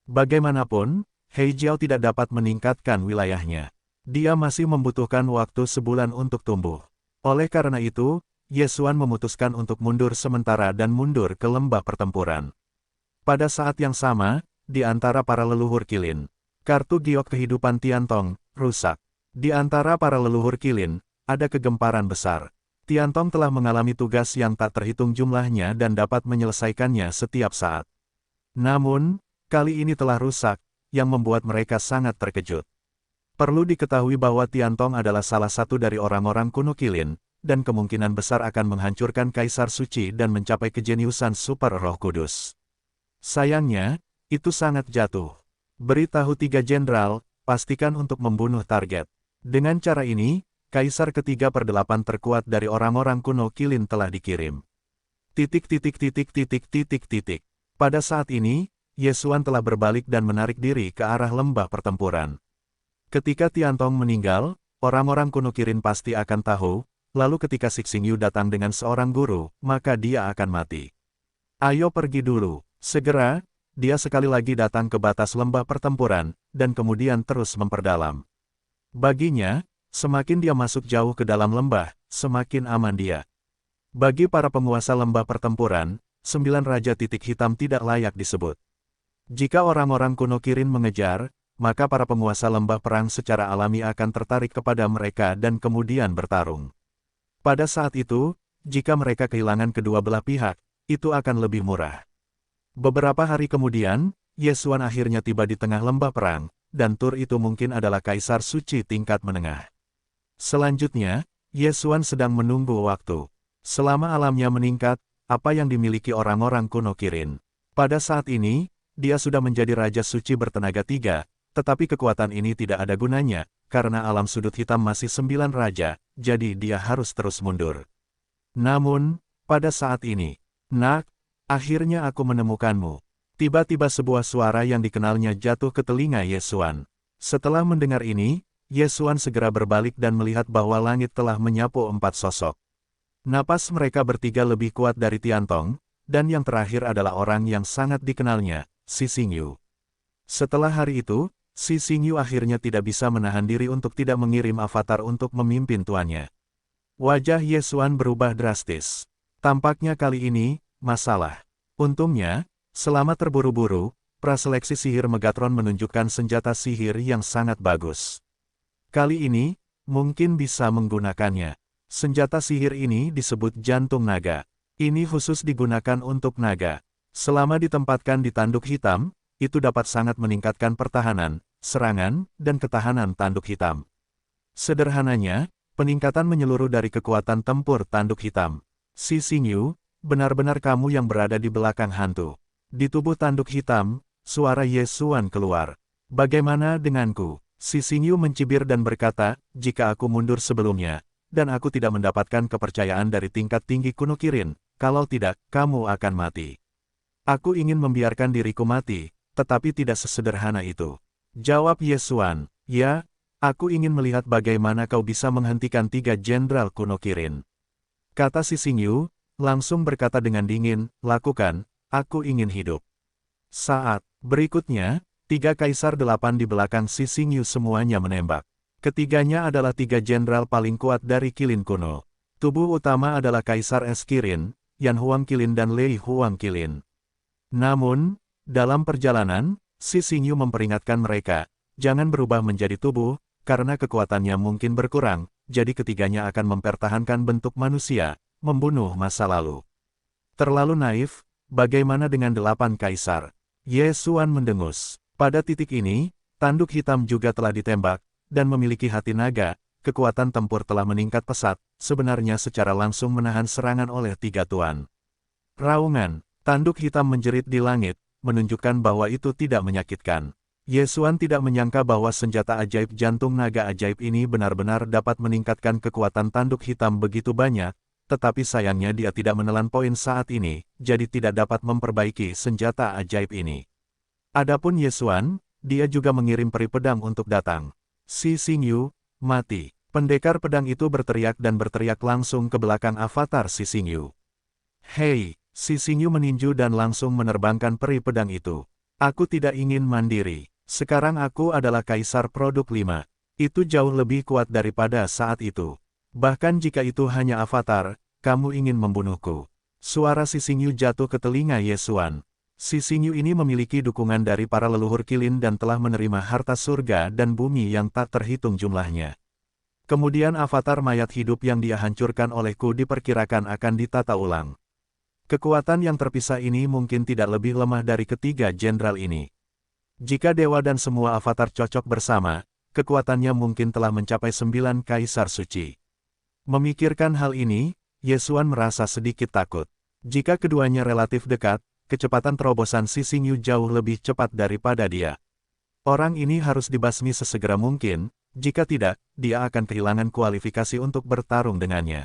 Bagaimanapun, He Jiao tidak dapat meningkatkan wilayahnya. Dia masih membutuhkan waktu sebulan untuk tumbuh. Oleh karena itu, Ye Xuan memutuskan untuk mundur sementara dan mundur ke lembah pertempuran. Pada saat yang sama, di antara para leluhur Qilin, kartu giok kehidupan Tiantong rusak. Di antara para leluhur Qilin, ada kegemparan besar. Tiantong telah mengalami tugas yang tak terhitung jumlahnya dan dapat menyelesaikannya setiap saat. Namun, kali ini telah rusak, yang membuat mereka sangat terkejut. Perlu diketahui bahwa Tiantong adalah salah satu dari orang-orang kuno Qilin, dan kemungkinan besar akan menghancurkan Kaisar Suci dan mencapai kejeniusan Super Roh Kudus. Sayangnya, itu sangat jatuh. Beritahu 3 jenderal, pastikan untuk membunuh target. Dengan cara ini, Kaisar ke-3/8 terkuat dari orang-orang kuno Qilin telah dikirim. Pada saat ini, Ye Xuan telah berbalik dan menarik diri ke arah lembah pertempuran. Ketika Tiantong meninggal, orang-orang kuno Kirin pasti akan tahu, lalu ketika Xingyu datang dengan seorang guru, maka dia akan mati. Ayo pergi dulu. Segera, dia sekali lagi datang ke batas lembah pertempuran, dan kemudian terus memperdalam. Baginya, semakin dia masuk jauh ke dalam lembah, semakin aman dia. Bagi para penguasa lembah pertempuran, 9 Raja Titik Hitam tidak layak disebut. Jika orang-orang kuno Kirin mengejar, maka para penguasa lembah perang secara alami akan tertarik kepada mereka dan kemudian bertarung. Pada saat itu, jika mereka kehilangan kedua belah pihak, itu akan lebih murah. Beberapa hari kemudian, Ye Xuan akhirnya tiba di tengah lembah perang, dan tur itu mungkin adalah kaisar suci tingkat menengah. Selanjutnya, Ye Xuan sedang menunggu waktu. Selama alamnya meningkat, apa yang dimiliki orang-orang kuno Kirin. Pada saat ini, dia sudah menjadi Raja Suci bertenaga 3, tetapi kekuatan ini tidak ada gunanya, karena alam sudut hitam masih 9 raja, jadi dia harus terus mundur. Namun, pada saat ini, "Nak, akhirnya aku menemukanmu." Tiba-tiba sebuah suara yang dikenalnya jatuh ke telinga Ye Xuan. Setelah mendengar ini, Ye Xuan segera berbalik dan melihat bahwa langit telah menyapu 4 sosok. Napas mereka bertiga lebih kuat dari Tiantong, dan yang terakhir adalah orang yang sangat dikenalnya, Xingyu. Setelah hari itu, Xingyu akhirnya tidak bisa menahan diri untuk tidak mengirim avatar untuk memimpin tuannya. Wajah Ye Xuan berubah drastis. Tampaknya kali ini, masalah. Untungnya, selama terburu-buru, praseleksi sihir Megatron menunjukkan senjata sihir yang sangat bagus. Kali ini, mungkin bisa menggunakannya. Senjata sihir ini disebut Jantung Naga. Ini khusus digunakan untuk naga. Selama ditempatkan di tanduk hitam, itu dapat sangat meningkatkan pertahanan, serangan, dan ketahanan tanduk hitam. Sederhananya, peningkatan menyeluruh dari kekuatan tempur tanduk hitam. Xingyu, benar-benar kamu yang berada di belakang hantu. Di tubuh tanduk hitam, suara Ye Xuan keluar. Bagaimana denganku? Xingyu mencibir dan berkata, jika aku mundur sebelumnya, dan aku tidak mendapatkan kepercayaan dari tingkat tinggi kuno Kirin, kalau tidak, kamu akan mati. Aku ingin membiarkan diriku mati, tetapi tidak sesederhana itu. Jawab Ye Xuan, ya, aku ingin melihat bagaimana kau bisa menghentikan 3 jenderal kuno Kirin. Kata Xingyu, langsung berkata dengan dingin, lakukan, aku ingin hidup. Saat berikutnya, 3 kaisar 8 di belakang Xingyu semuanya menembak. Ketiganya adalah 3 jenderal paling kuat dari Kilin kuno. Tubuh utama adalah Kaisar Es Kirin, Yan Huang Kilin dan Lei Huang Kilin. Namun, dalam perjalanan, Xingyu memperingatkan mereka, jangan berubah menjadi tubuh, karena kekuatannya mungkin berkurang, jadi ketiganya akan mempertahankan bentuk manusia, membunuh masa lalu. Terlalu naif, bagaimana dengan 8 kaisar? Ye Xuan mendengus. Pada titik ini, tanduk hitam juga telah ditembak, dan memiliki hati naga, kekuatan tempur telah meningkat pesat, sebenarnya secara langsung menahan serangan oleh 3 tuan. Raungan, tanduk hitam menjerit di langit, menunjukkan bahwa itu tidak menyakitkan. Ye Xuan tidak menyangka bahwa senjata ajaib jantung naga ajaib ini benar-benar dapat meningkatkan kekuatan tanduk hitam begitu banyak, tetapi sayangnya dia tidak menelan poin saat ini, jadi tidak dapat memperbaiki senjata ajaib ini. Adapun Ye Xuan, dia juga mengirim peri pedang untuk datang. Xingyu, mati. Pendekar pedang itu berteriak dan berteriak langsung ke belakang avatar Xingyu. Hei, Xingyu meninju dan langsung menerbangkan peri pedang itu. Aku tidak ingin mandiri. Sekarang aku adalah Kaisar Produk 5. Itu jauh lebih kuat daripada saat itu. Bahkan jika itu hanya avatar, kamu ingin membunuhku. Suara Xingyu jatuh ke telinga Ye Xuan. Xingyu ini memiliki dukungan dari para leluhur Kilin dan telah menerima harta surga dan bumi yang tak terhitung jumlahnya. Kemudian avatar mayat hidup yang dia hancurkan olehku diperkirakan akan ditata ulang. Kekuatan yang terpisah ini mungkin tidak lebih lemah dari ketiga jenderal ini. Jika dewa dan semua avatar cocok bersama, kekuatannya mungkin telah mencapai 9 kaisar suci. Memikirkan hal ini, Ye Xuan merasa sedikit takut. Jika keduanya relatif dekat, kecepatan terobosan Xingyu jauh lebih cepat daripada dia. Orang ini harus dibasmi sesegera mungkin, jika tidak, dia akan kehilangan kualifikasi untuk bertarung dengannya.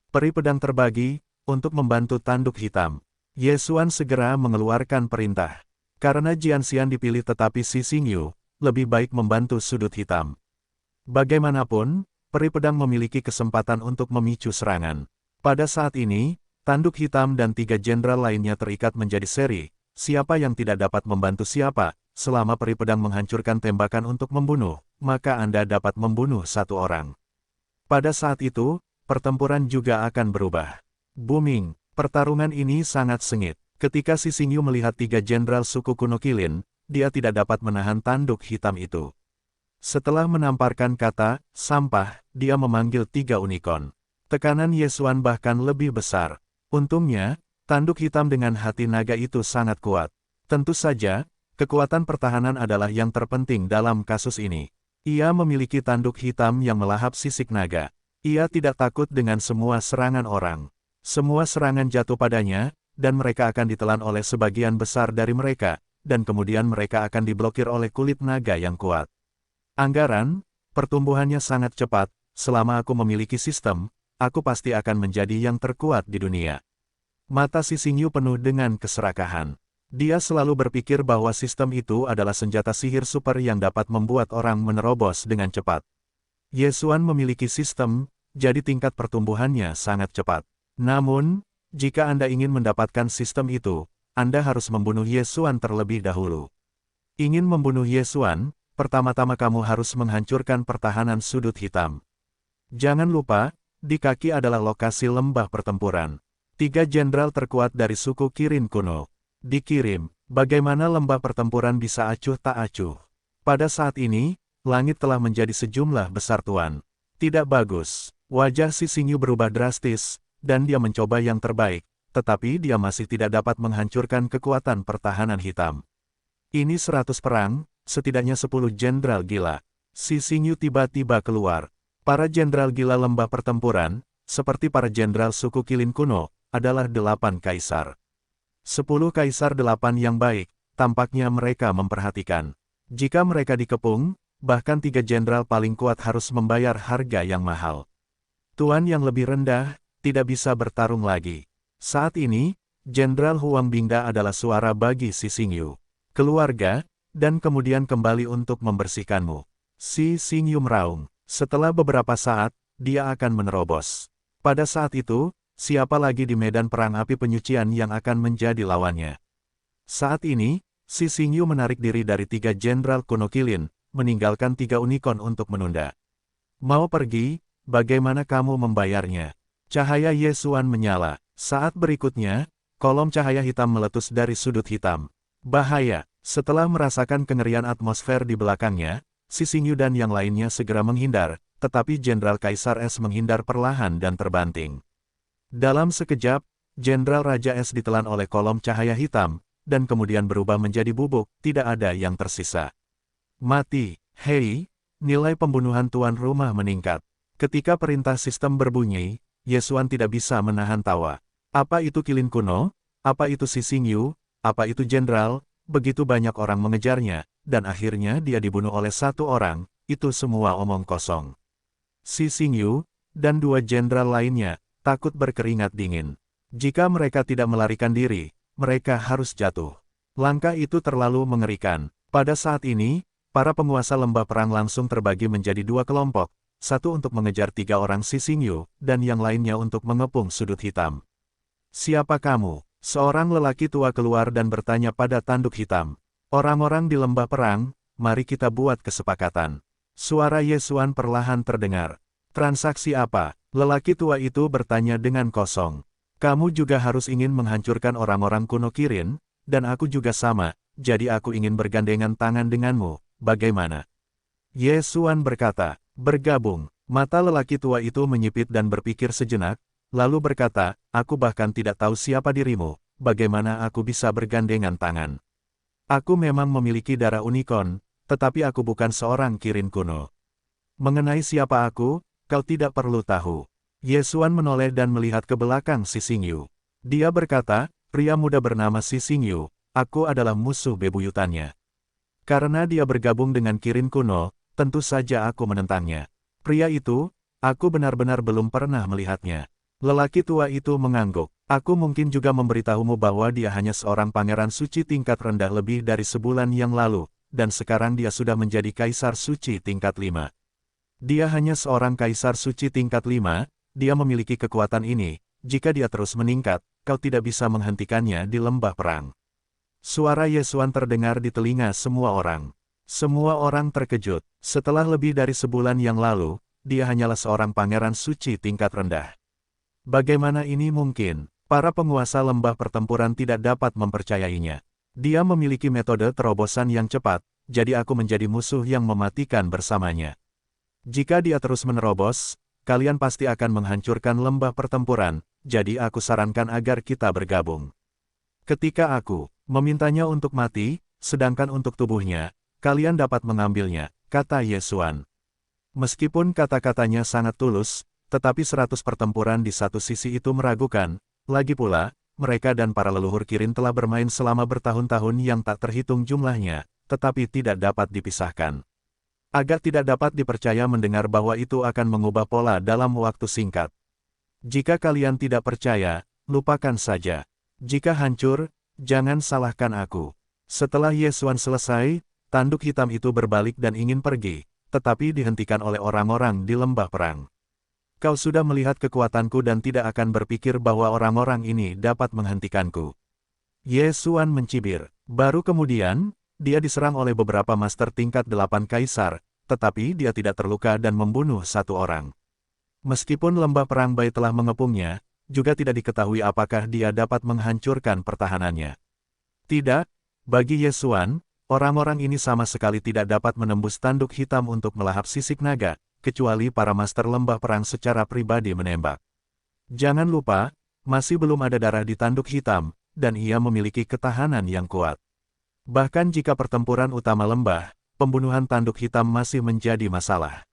Peri pedang terbagi, untuk membantu tanduk hitam. Ye Xuan segera mengeluarkan perintah. Karena Jianxian dipilih tetapi Si Xingyu, lebih baik membantu sudut hitam. Bagaimanapun, peri pedang memiliki kesempatan untuk memicu serangan. Pada saat ini, tanduk hitam dan 3 jenderal lainnya terikat menjadi seri, siapa yang tidak dapat membantu siapa, selama peri pedang menghancurkan tembakan untuk membunuh, maka Anda dapat membunuh satu orang. Pada saat itu, pertempuran juga akan berubah. Booming, pertarungan ini sangat sengit. Ketika Si Xingyu melihat 3 jenderal suku kuno Qilin, dia tidak dapat menahan tanduk hitam itu. Setelah menamparkan kata, sampah, dia memanggil 3 unicorn. Tekanan Ye Xuan bahkan lebih besar. Untungnya, tanduk hitam dengan hati naga itu sangat kuat. Tentu saja, kekuatan pertahanan adalah yang terpenting dalam kasus ini. Ia memiliki tanduk hitam yang melahap sisik naga. Ia tidak takut dengan semua serangan orang. Semua serangan jatuh padanya, dan mereka akan ditelan oleh sebagian besar dari mereka, dan kemudian mereka akan diblokir oleh kulit naga yang kuat. Anggaran, pertumbuhannya sangat cepat, selama aku memiliki sistem, aku pasti akan menjadi yang terkuat di dunia. Mata Si Xingyu penuh dengan keserakahan. Dia selalu berpikir bahwa sistem itu adalah senjata sihir super yang dapat membuat orang menerobos dengan cepat. Ye Xuan memiliki sistem, jadi tingkat pertumbuhannya sangat cepat. Namun, jika Anda ingin mendapatkan sistem itu, Anda harus membunuh Ye Xuan terlebih dahulu. Ingin membunuh Ye Xuan, pertama-tama kamu harus menghancurkan pertahanan sudut hitam. Jangan lupa, di kaki adalah lokasi lembah pertempuran. 3 jenderal terkuat dari suku Kirin kuno dikirim. Bagaimana lembah pertempuran bisa acuh tak acuh? Pada saat ini, langit telah menjadi sejumlah besar tuan. Tidak bagus. Wajah Si Xingyu berubah drastis, dan dia mencoba yang terbaik, tetapi dia masih tidak dapat menghancurkan kekuatan pertahanan hitam. Ini 100 perang, setidaknya 10 jenderal gila. Si Xingyu tiba-tiba keluar. Para jenderal gila lembah pertempuran, seperti para jenderal suku Qilin kuno, adalah 8 kaisar. 10 kaisar 8 yang baik, tampaknya mereka memperhatikan. Jika mereka dikepung, bahkan 3 jenderal paling kuat harus membayar harga yang mahal. Tuan yang lebih rendah, tidak bisa bertarung lagi. Saat ini, Jenderal Huang Bingda adalah suara bagi Si Xingyu. Keluarga, dan kemudian kembali untuk membersihkanmu. Si Xingyu meraung. Setelah beberapa saat, dia akan menerobos. Pada saat itu, siapa lagi di medan perang api penyucian yang akan menjadi lawannya? Saat ini, Si Xingyu menarik diri dari 3 jenderal kuno Qilin, meninggalkan 3 unicorn untuk menunda. Mau pergi, bagaimana kamu membayarnya? Cahaya Ye Xuan menyala. Saat berikutnya, kolom cahaya hitam meletus dari sudut hitam. Bahaya! Setelah merasakan kengerian atmosfer di belakangnya, Si Xingyu dan yang lainnya segera menghindar, tetapi Jenderal Kaisar Es menghindar perlahan dan terbanting. Dalam sekejap, Jenderal Raja Es ditelan oleh kolom cahaya hitam, dan kemudian berubah menjadi bubuk, tidak ada yang tersisa. Mati, hei, nilai pembunuhan tuan rumah meningkat. Ketika perintah sistem berbunyi, Ye Xuan tidak bisa menahan tawa. Apa itu Qilin kuno? Apa itu Si Xingyu? Apa itu jenderal? Begitu banyak orang mengejarnya, dan akhirnya dia dibunuh oleh 1 orang, itu semua omong kosong. Si Xingyu, dan 2 jenderal lainnya, takut berkeringat dingin. Jika mereka tidak melarikan diri, mereka harus jatuh. Langkah itu terlalu mengerikan. Pada saat ini, para penguasa lembah perang langsung terbagi menjadi 2 kelompok, satu untuk mengejar 3 orang Si Xingyu, dan yang lainnya untuk mengepung sudut hitam. Siapa kamu? Seorang lelaki tua keluar dan bertanya pada tanduk hitam. Orang-orang di lembah perang, mari kita buat kesepakatan. Suara Ye Xuan perlahan terdengar. Transaksi apa? Lelaki tua itu bertanya dengan kosong. Kamu juga harus ingin menghancurkan orang-orang kuno Kirin, dan aku juga sama, jadi aku ingin bergandengan tangan denganmu, bagaimana? Ye Xuan berkata, bergabung. Mata lelaki tua itu menyipit dan berpikir sejenak, lalu berkata, aku bahkan tidak tahu siapa dirimu, bagaimana aku bisa bergandengan tangan. Aku memang memiliki darah unicorn, tetapi aku bukan seorang Kirin kuno. Mengenai siapa aku, kau tidak perlu tahu. Ye Xuan menoleh dan melihat ke belakang Si Xingyu. Dia berkata, pria muda bernama Si Xingyu, aku adalah musuh bebuyutannya. Karena dia bergabung dengan Kirin kuno, tentu saja aku menentangnya. Pria itu, aku benar-benar belum pernah melihatnya. Lelaki tua itu mengangguk. Aku mungkin juga memberitahumu bahwa dia hanya seorang pangeran suci tingkat rendah lebih dari sebulan yang lalu, dan sekarang dia sudah menjadi kaisar suci tingkat 5. Dia hanya seorang kaisar suci tingkat 5, dia memiliki kekuatan ini, jika dia terus meningkat, kau tidak bisa menghentikannya di lembah perang. Suara Yesuan terdengar di telinga semua orang. Semua orang terkejut, setelah lebih dari sebulan yang lalu, dia hanyalah seorang pangeran suci tingkat rendah. Bagaimana ini mungkin? Para penguasa lembah pertempuran tidak dapat mempercayainya. Dia memiliki metode terobosan yang cepat, jadi aku menjadi musuh yang mematikan bersamanya. Jika dia terus menerobos, kalian pasti akan menghancurkan lembah pertempuran, jadi aku sarankan agar kita bergabung. Ketika aku memintanya untuk mati, sedangkan untuk tubuhnya, kalian dapat mengambilnya, kata Yesuan. Meskipun kata-katanya sangat tulus, tetapi 100 pertempuran di satu sisi itu meragukan. Lagi pula, mereka dan para leluhur Kirin telah bermain selama bertahun-tahun yang tak terhitung jumlahnya, tetapi tidak dapat dipisahkan. Agak tidak dapat dipercaya mendengar bahwa itu akan mengubah pola dalam waktu singkat. Jika kalian tidak percaya, lupakan saja. Jika hancur, jangan salahkan aku. Setelah Yesuan selesai, tanduk hitam itu berbalik dan ingin pergi, tetapi dihentikan oleh orang-orang di lembah perang. Kau sudah melihat kekuatanku dan tidak akan berpikir bahwa orang-orang ini dapat menghentikanku. Yesuan mencibir. Baru kemudian, dia diserang oleh beberapa master tingkat 8 kaisar, tetapi dia tidak terluka dan membunuh satu orang. Meskipun lembah perang Bai telah mengepungnya, juga tidak diketahui apakah dia dapat menghancurkan pertahanannya. Tidak, bagi Yesuan, orang-orang ini sama sekali tidak dapat menembus tanduk hitam untuk melahap sisik naga, kecuali para master lembah perang secara pribadi menembak. Jangan lupa, masih belum ada darah di tanduk hitam, dan ia memiliki ketahanan yang kuat. Bahkan jika pertempuran utama lembah, pembunuhan tanduk hitam masih menjadi masalah.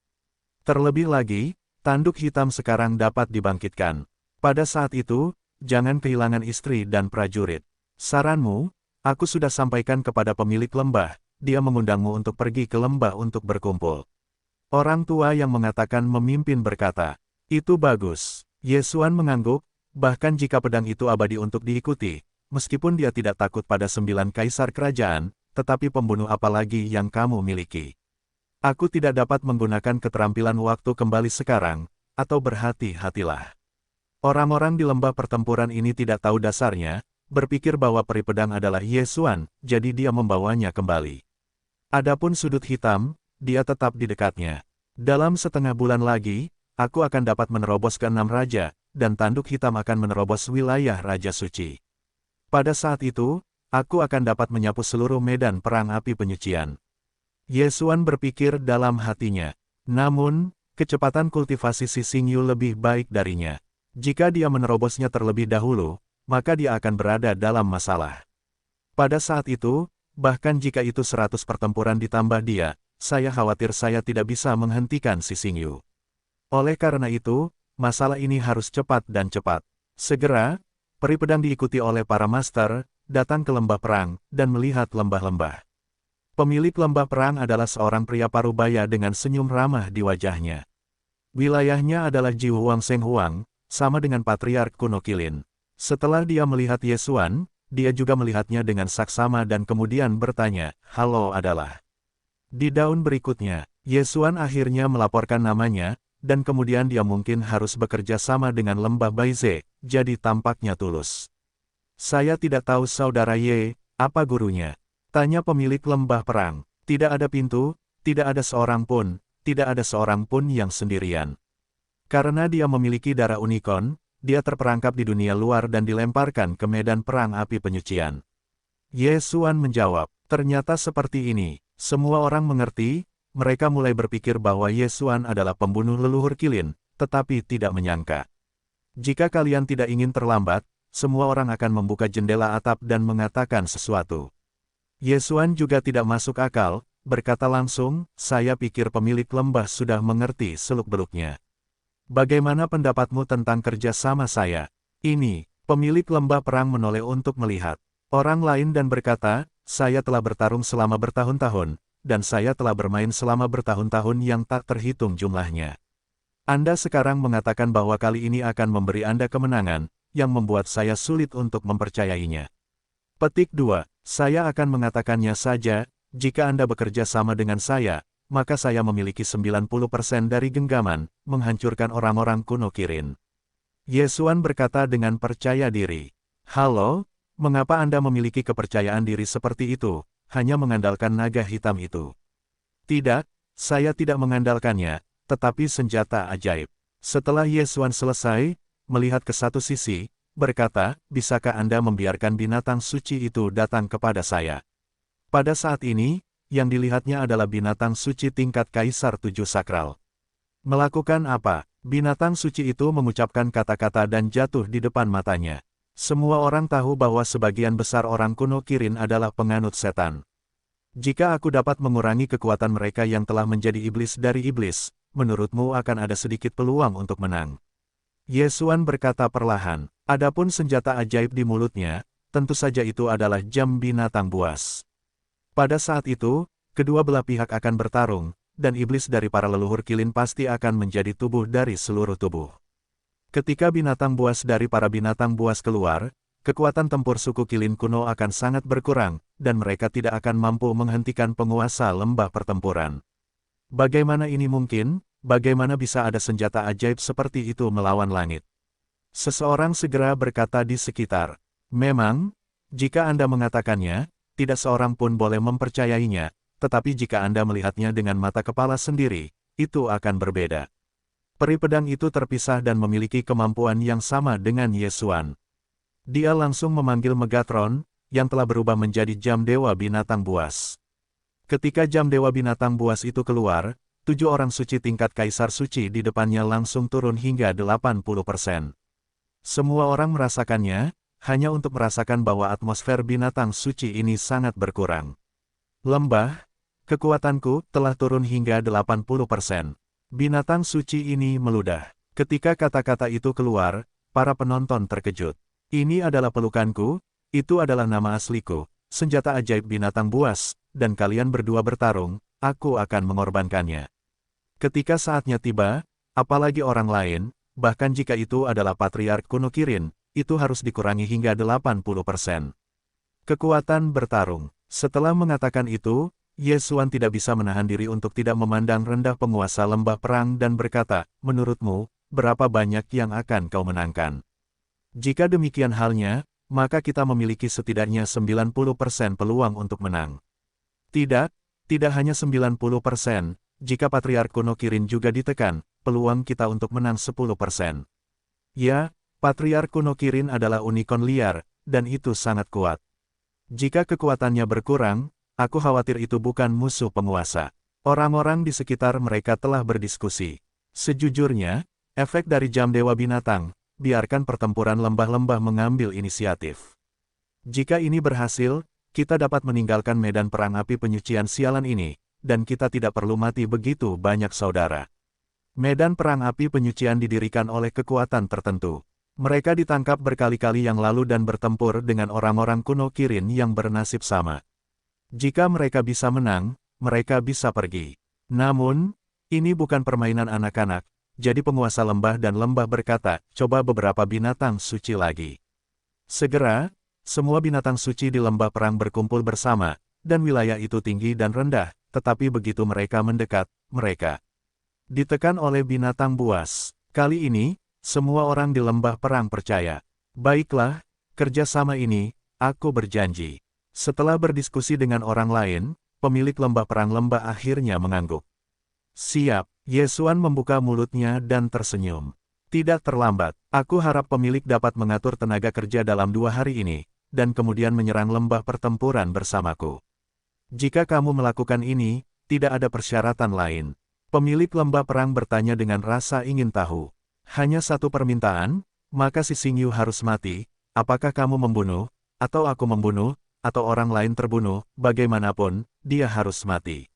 Terlebih lagi, tanduk hitam sekarang dapat dibangkitkan. Pada saat itu, jangan kehilangan istri dan prajurit. Saranmu, aku sudah sampaikan kepada pemilik lembah, dia mengundangmu untuk pergi ke lembah untuk berkumpul. Orang tua yang mengatakan memimpin berkata, itu bagus. Yesuan mengangguk, bahkan jika pedang itu abadi untuk diikuti, meskipun dia tidak takut pada 9 kaisar kerajaan, tetapi pembunuh apalagi yang kamu miliki. Aku tidak dapat menggunakan keterampilan waktu kembali sekarang, atau berhati-hatilah. Orang-orang di lembah pertempuran ini tidak tahu dasarnya, berpikir bahwa peri pedang adalah Yesuan, jadi dia membawanya kembali. Adapun sudut hitam, dia tetap di dekatnya. Dalam setengah bulan lagi, aku akan dapat menerobos ke 6 raja, dan tanduk hitam akan menerobos wilayah Raja Suci. Pada saat itu, aku akan dapat menyapu seluruh medan perang api penyucian. Yesuan berpikir dalam hatinya. Namun, kecepatan kultivasi si Xingyu lebih baik darinya. Jika dia menerobosnya terlebih dahulu, maka dia akan berada dalam masalah. Pada saat itu, bahkan jika itu 100 pertempuran ditambah dia, saya khawatir saya tidak bisa menghentikan si Xingyu. Oleh karena itu, masalah ini harus cepat dan cepat. Segera, peri pedang diikuti oleh para master, datang ke lembah perang, dan melihat lembah-lembah. Pemilik lembah perang adalah seorang pria parubaya dengan senyum ramah di wajahnya. Wilayahnya adalah Jiu Huang Seng Huang, sama dengan Patriark kuno Qilin. Setelah dia melihat Yesuan, dia juga melihatnya dengan saksama dan kemudian bertanya, halo adalah. Di daun berikutnya, Yesuan akhirnya melaporkan namanya, dan kemudian dia mungkin harus bekerja sama dengan lembah Baize, jadi tampaknya tulus. Saya tidak tahu saudara Ye, apa gurunya? Tanya pemilik lembah perang. Tidak ada pintu, tidak ada seorang pun, tidak ada seorang pun yang sendirian. Karena dia memiliki darah unicorn, dia terperangkap di dunia luar dan dilemparkan ke medan perang api penyucian. Yesuan menjawab, ternyata seperti ini. Semua orang mengerti, mereka mulai berpikir bahwa Yesuan adalah pembunuh leluhur Qilin, tetapi tidak menyangka. Jika kalian tidak ingin terlambat, semua orang akan membuka jendela atap dan mengatakan sesuatu. Yesuan juga tidak masuk akal, berkata langsung, saya pikir pemilik lembah sudah mengerti seluk-beluknya. Bagaimana pendapatmu tentang kerja sama saya? Ini, pemilik lembah perang menoleh untuk melihat orang lain dan berkata, saya telah bertarung selama bertahun-tahun, dan saya telah bermain selama bertahun-tahun yang tak terhitung jumlahnya. Anda sekarang mengatakan bahwa kali ini akan memberi Anda kemenangan, yang membuat saya sulit untuk mempercayainya. Petik 2. Saya akan mengatakannya saja, jika Anda bekerja sama dengan saya, maka saya memiliki 90% dari genggaman, menghancurkan orang-orang kuno Kirin. Yesuan berkata dengan percaya diri. Halo, mengapa Anda memiliki kepercayaan diri seperti itu, hanya mengandalkan naga hitam itu? Tidak, saya tidak mengandalkannya, tetapi senjata ajaib. Setelah Yesuan selesai, melihat ke satu sisi, berkata, bisakah Anda membiarkan binatang suci itu datang kepada saya? Pada saat ini, yang dilihatnya adalah binatang suci tingkat Kaisar 7 Sakral. Melakukan apa? Binatang suci itu mengucapkan kata-kata dan jatuh di depan matanya. Semua orang tahu bahwa sebagian besar orang kuno Kirin adalah penganut setan. Jika aku dapat mengurangi kekuatan mereka yang telah menjadi iblis dari iblis, menurutmu akan ada sedikit peluang untuk menang. Yesuan berkata perlahan, adapun senjata ajaib di mulutnya, tentu saja itu adalah jam binatang buas. Pada saat itu, kedua belah pihak akan bertarung, dan iblis dari para leluhur Kilin pasti akan menjadi tubuh dari seluruh tubuh. Ketika binatang buas dari para binatang buas keluar, kekuatan tempur suku Kilin kuno akan sangat berkurang, dan mereka tidak akan mampu menghentikan penguasa lembah pertempuran. Bagaimana ini mungkin? Bagaimana bisa ada senjata ajaib seperti itu melawan langit? Seseorang segera berkata di sekitar. Memang, jika Anda mengatakannya, tidak seorang pun boleh mempercayainya, tetapi jika Anda melihatnya dengan mata kepala sendiri, itu akan berbeda. Peri pedang itu terpisah dan memiliki kemampuan yang sama dengan Yesuan. Dia langsung memanggil Megatron, yang telah berubah menjadi jam dewa binatang buas. Ketika jam dewa binatang buas itu keluar, 7 orang suci tingkat Kaisar Suci di depannya langsung turun hingga 80%. Semua orang merasakannya, hanya untuk merasakan bahwa atmosfer binatang suci ini sangat berkurang. Lembah, kekuatanku telah turun hingga 80%. Binatang suci ini meludah. Ketika kata-kata itu keluar, para penonton terkejut. Ini adalah pelukanku, itu adalah nama asliku, senjata ajaib binatang buas, dan kalian berdua bertarung, aku akan mengorbankannya. Ketika saatnya tiba, apalagi orang lain, bahkan jika itu adalah Patriark kuno Kirin, itu harus dikurangi hingga 80%. Kekuatan bertarung. Setelah mengatakan itu, Yesuan tidak bisa menahan diri untuk tidak memandang rendah penguasa lembah perang dan berkata, menurutmu, berapa banyak yang akan kau menangkan? Jika demikian halnya, maka kita memiliki setidaknya 90% peluang untuk menang. Tidak, tidak hanya 90%. Jika Patriark kuno Kirin juga ditekan, peluang kita untuk menang 10%. Ya, Patriark kuno Kirin adalah unicorn liar, dan itu sangat kuat. Jika kekuatannya berkurang, aku khawatir itu bukan musuh penguasa. Orang-orang di sekitar mereka telah berdiskusi. Sejujurnya, efek dari jam dewa binatang, biarkan pertempuran lembah-lembah mengambil inisiatif. Jika ini berhasil, kita dapat meninggalkan medan perang api penyucian sialan ini, dan kita tidak perlu mati begitu banyak saudara. Medan perang api penyucian didirikan oleh kekuatan tertentu. Mereka ditangkap berkali-kali yang lalu dan bertempur dengan orang-orang kuno Kirin yang bernasib sama. Jika mereka bisa menang, mereka bisa pergi. Namun, ini bukan permainan anak-anak, jadi penguasa lembah dan lembah berkata, coba beberapa binatang suci lagi. Segera, semua binatang suci di lembah perang berkumpul bersama, dan wilayah itu tinggi dan rendah. Tetapi begitu mereka mendekat, mereka ditekan oleh binatang buas. Kali ini, semua orang di lembah perang percaya. Baiklah, kerjasama ini, aku berjanji. Setelah berdiskusi dengan orang lain, pemilik lembah perang lembah akhirnya mengangguk. Siap, Yesuan membuka mulutnya dan tersenyum. Tidak terlambat, aku harap pemilik dapat mengatur tenaga kerja dalam 2 hari ini, dan kemudian menyerang lembah pertempuran bersamaku. Jika kamu melakukan ini, tidak ada persyaratan lain. Pemilik lembah perang bertanya dengan rasa ingin tahu. Hanya satu permintaan, maka si Xingyu harus mati. Apakah kamu membunuh, atau aku membunuh, atau orang lain terbunuh, bagaimanapun, dia harus mati.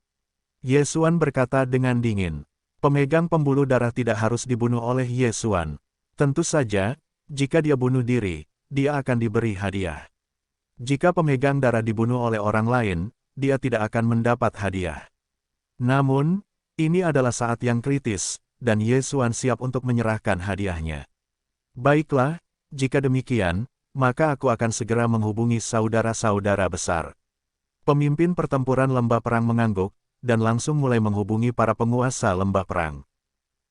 Yesuan berkata dengan dingin. Pemegang pembuluh darah tidak harus dibunuh oleh Yesuan. Tentu saja, jika dia bunuh diri, dia akan diberi hadiah. Jika pemegang darah dibunuh oleh orang lain, dia tidak akan mendapat hadiah. Namun, ini adalah saat yang kritis, dan Yesuan siap untuk menyerahkan hadiahnya. Baiklah, jika demikian, maka aku akan segera menghubungi saudara-saudara besar. Pemimpin pertempuran lembah perang mengangguk, dan langsung mulai menghubungi para penguasa lembah perang.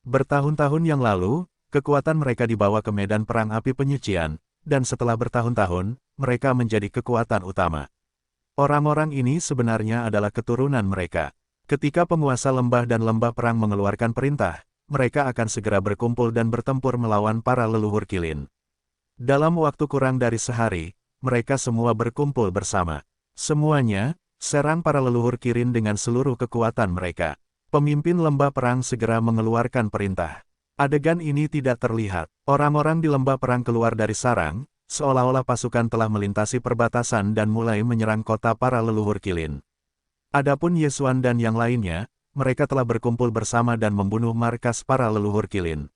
Bertahun-tahun yang lalu, kekuatan mereka dibawa ke medan perang api penyucian, dan setelah bertahun-tahun, mereka menjadi kekuatan utama. Orang-orang ini sebenarnya adalah keturunan mereka. Ketika penguasa lembah dan lembah perang mengeluarkan perintah, mereka akan segera berkumpul dan bertempur melawan para leluhur Qilin. Dalam waktu kurang dari sehari, mereka semua berkumpul bersama. Semuanya, serang para leluhur Qilin dengan seluruh kekuatan mereka. Pemimpin lembah perang segera mengeluarkan perintah. Adegan ini tidak terlihat. Orang-orang di lembah perang keluar dari sarang, seolah-olah pasukan telah melintasi perbatasan dan mulai menyerang kota para leluhur Qilin. Adapun Yesuan dan yang lainnya, mereka telah berkumpul bersama dan membunuh markas para leluhur Qilin.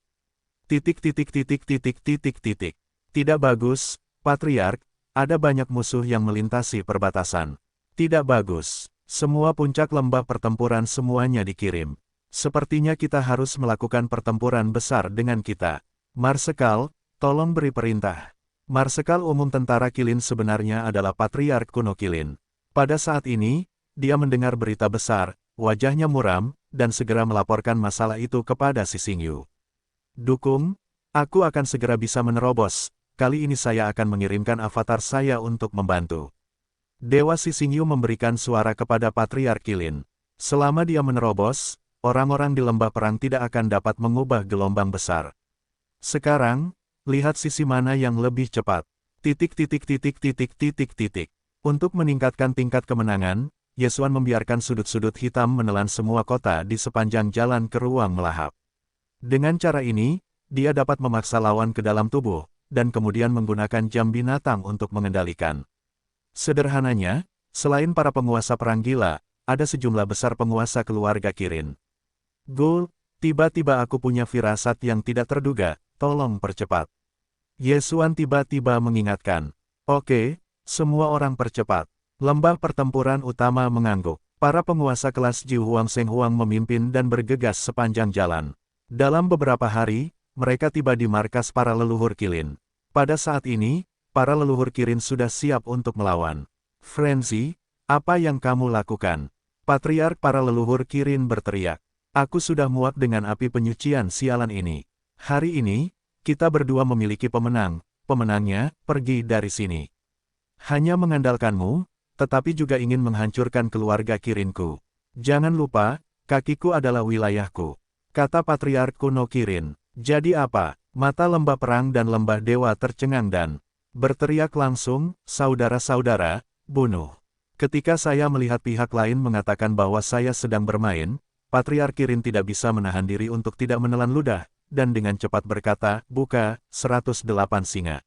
Tidak bagus, Patriark, ada banyak musuh yang melintasi perbatasan. Tidak bagus. Semua puncak lembah pertempuran semuanya dikirim. Sepertinya kita harus melakukan pertempuran besar dengan kita. Marsekal, tolong beri perintah. Marsekal Umum Tentara Qilin sebenarnya adalah Patriark kuno Qilin. Pada saat ini, dia mendengar berita besar, wajahnya muram, dan segera melaporkan masalah itu kepada Sisingyu. Dukung, aku akan segera bisa menerobos. Kali ini saya akan mengirimkan avatar saya untuk membantu. Dewa Sisingyu memberikan suara kepada Patriark Qilin. Selama dia menerobos, orang-orang di lembah perang tidak akan dapat mengubah gelombang besar. Sekarang, lihat sisi mana yang lebih cepat. Untuk meningkatkan tingkat kemenangan, Yesuan membiarkan sudut-sudut hitam menelan semua kota di sepanjang jalan ke ruang melahap. Dengan cara ini, dia dapat memaksa lawan ke dalam tubuh, dan kemudian menggunakan jam binatang untuk mengendalikan. Sederhananya, selain para penguasa perang gila, ada sejumlah besar penguasa keluarga Kirin. Gul, tiba-tiba aku punya firasat yang tidak terduga, tolong percepat. Yesuan tiba-tiba mengingatkan. Oke, semua orang percepat. Lembah pertempuran utama mengangguk. Para penguasa kelas Ji Huang Seng Huang memimpin dan bergegas sepanjang jalan. Dalam beberapa hari, mereka tiba di markas para leluhur Qilin. Pada saat ini, para leluhur Qilin sudah siap untuk melawan. Frenzy, apa yang kamu lakukan? Patriark para leluhur Qilin berteriak. Aku sudah muak dengan api penyucian sialan ini. Hari ini, kita berdua memiliki pemenang. Pemenangnya, pergi dari sini. Hanya mengandalkanmu, tetapi juga ingin menghancurkan keluarga Qilinku. Jangan lupa, kakiku adalah wilayahku. Kata Patriark kuno Qilin. Jadi apa? Mata lembah perang dan lembah dewa tercengang dan berteriak langsung, saudara-saudara, bunuh. Ketika saya melihat pihak lain mengatakan bahwa saya sedang bermain, Patriark Qilin tidak bisa menahan diri untuk tidak menelan ludah, dan dengan cepat berkata, buka, 108 singa.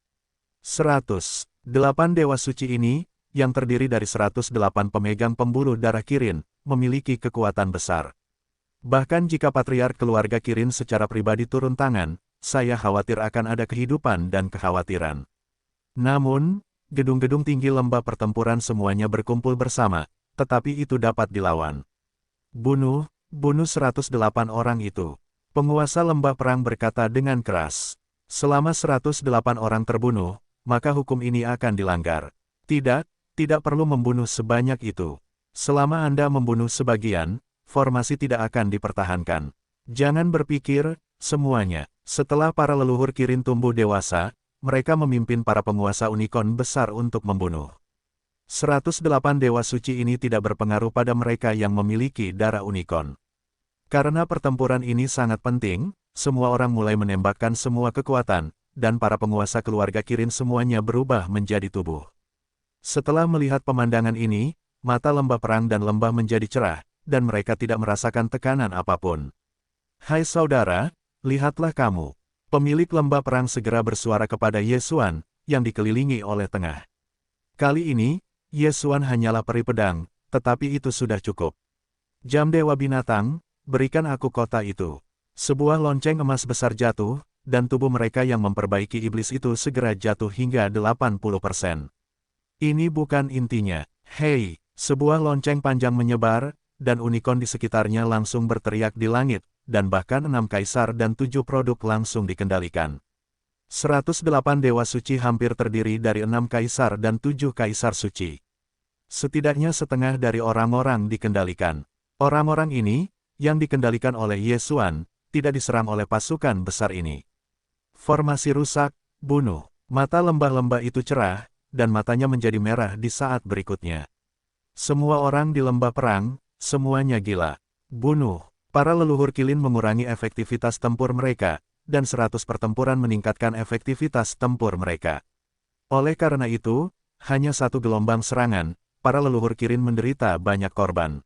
108 dewa suci ini, yang terdiri dari 108 pemegang pembuluh darah Qilin, memiliki kekuatan besar. Bahkan jika Patriark keluarga Qilin secara pribadi turun tangan, saya khawatir akan ada kehidupan dan kekhawatiran. Namun, gedung-gedung tinggi lembah pertempuran semuanya berkumpul bersama, tetapi itu dapat dilawan. Bunuh 108 orang itu. Penguasa lembah perang berkata dengan keras. Selama 108 orang terbunuh, maka hukum ini akan dilanggar. Tidak perlu membunuh sebanyak itu. Selama Anda membunuh sebagian, formasi tidak akan dipertahankan. Jangan berpikir, semuanya. Setelah para leluhur Qilin tumbuh dewasa, mereka memimpin para penguasa unicorn besar untuk membunuh. 108 dewa suci ini tidak berpengaruh pada mereka yang memiliki darah unicorn. Karena pertempuran ini sangat penting, semua orang mulai menembakkan semua kekuatan, dan para penguasa keluarga Qilin semuanya berubah menjadi tubuh. Setelah melihat pemandangan ini, mata lembah perang dan lembah menjadi cerah, dan mereka tidak merasakan tekanan apapun. Hai saudara, lihatlah kamu. Pemilik lembah perang segera bersuara kepada Yesuan, yang dikelilingi oleh tengah. Kali ini, Yesuan hanyalah peri pedang, tetapi itu sudah cukup. Jam dewa binatang, berikan aku kota itu. Sebuah lonceng emas besar jatuh, dan tubuh mereka yang memperbaiki iblis itu segera jatuh hingga 80%. Ini bukan intinya. Hei, sebuah lonceng panjang menyebar, dan unicorn di sekitarnya langsung berteriak di langit, dan bahkan 6 kaisar dan 7 produk langsung dikendalikan. 108 Dewa Suci hampir terdiri dari 6 kaisar dan 7 kaisar suci. Setidaknya setengah dari orang-orang dikendalikan. Orang-orang ini, yang dikendalikan oleh Yesuan, tidak diserang oleh pasukan besar ini. Formasi rusak, bunuh. Mata lembah-lembah itu cerah, dan matanya menjadi merah di saat berikutnya. Semua orang di lembah perang, semuanya gila. Bunuh. Para leluhur Qilin mengurangi efektivitas tempur mereka, dan 100 pertempuran meningkatkan efektivitas tempur mereka. Oleh karena itu, hanya satu gelombang serangan, para leluhur Qilin menderita banyak korban.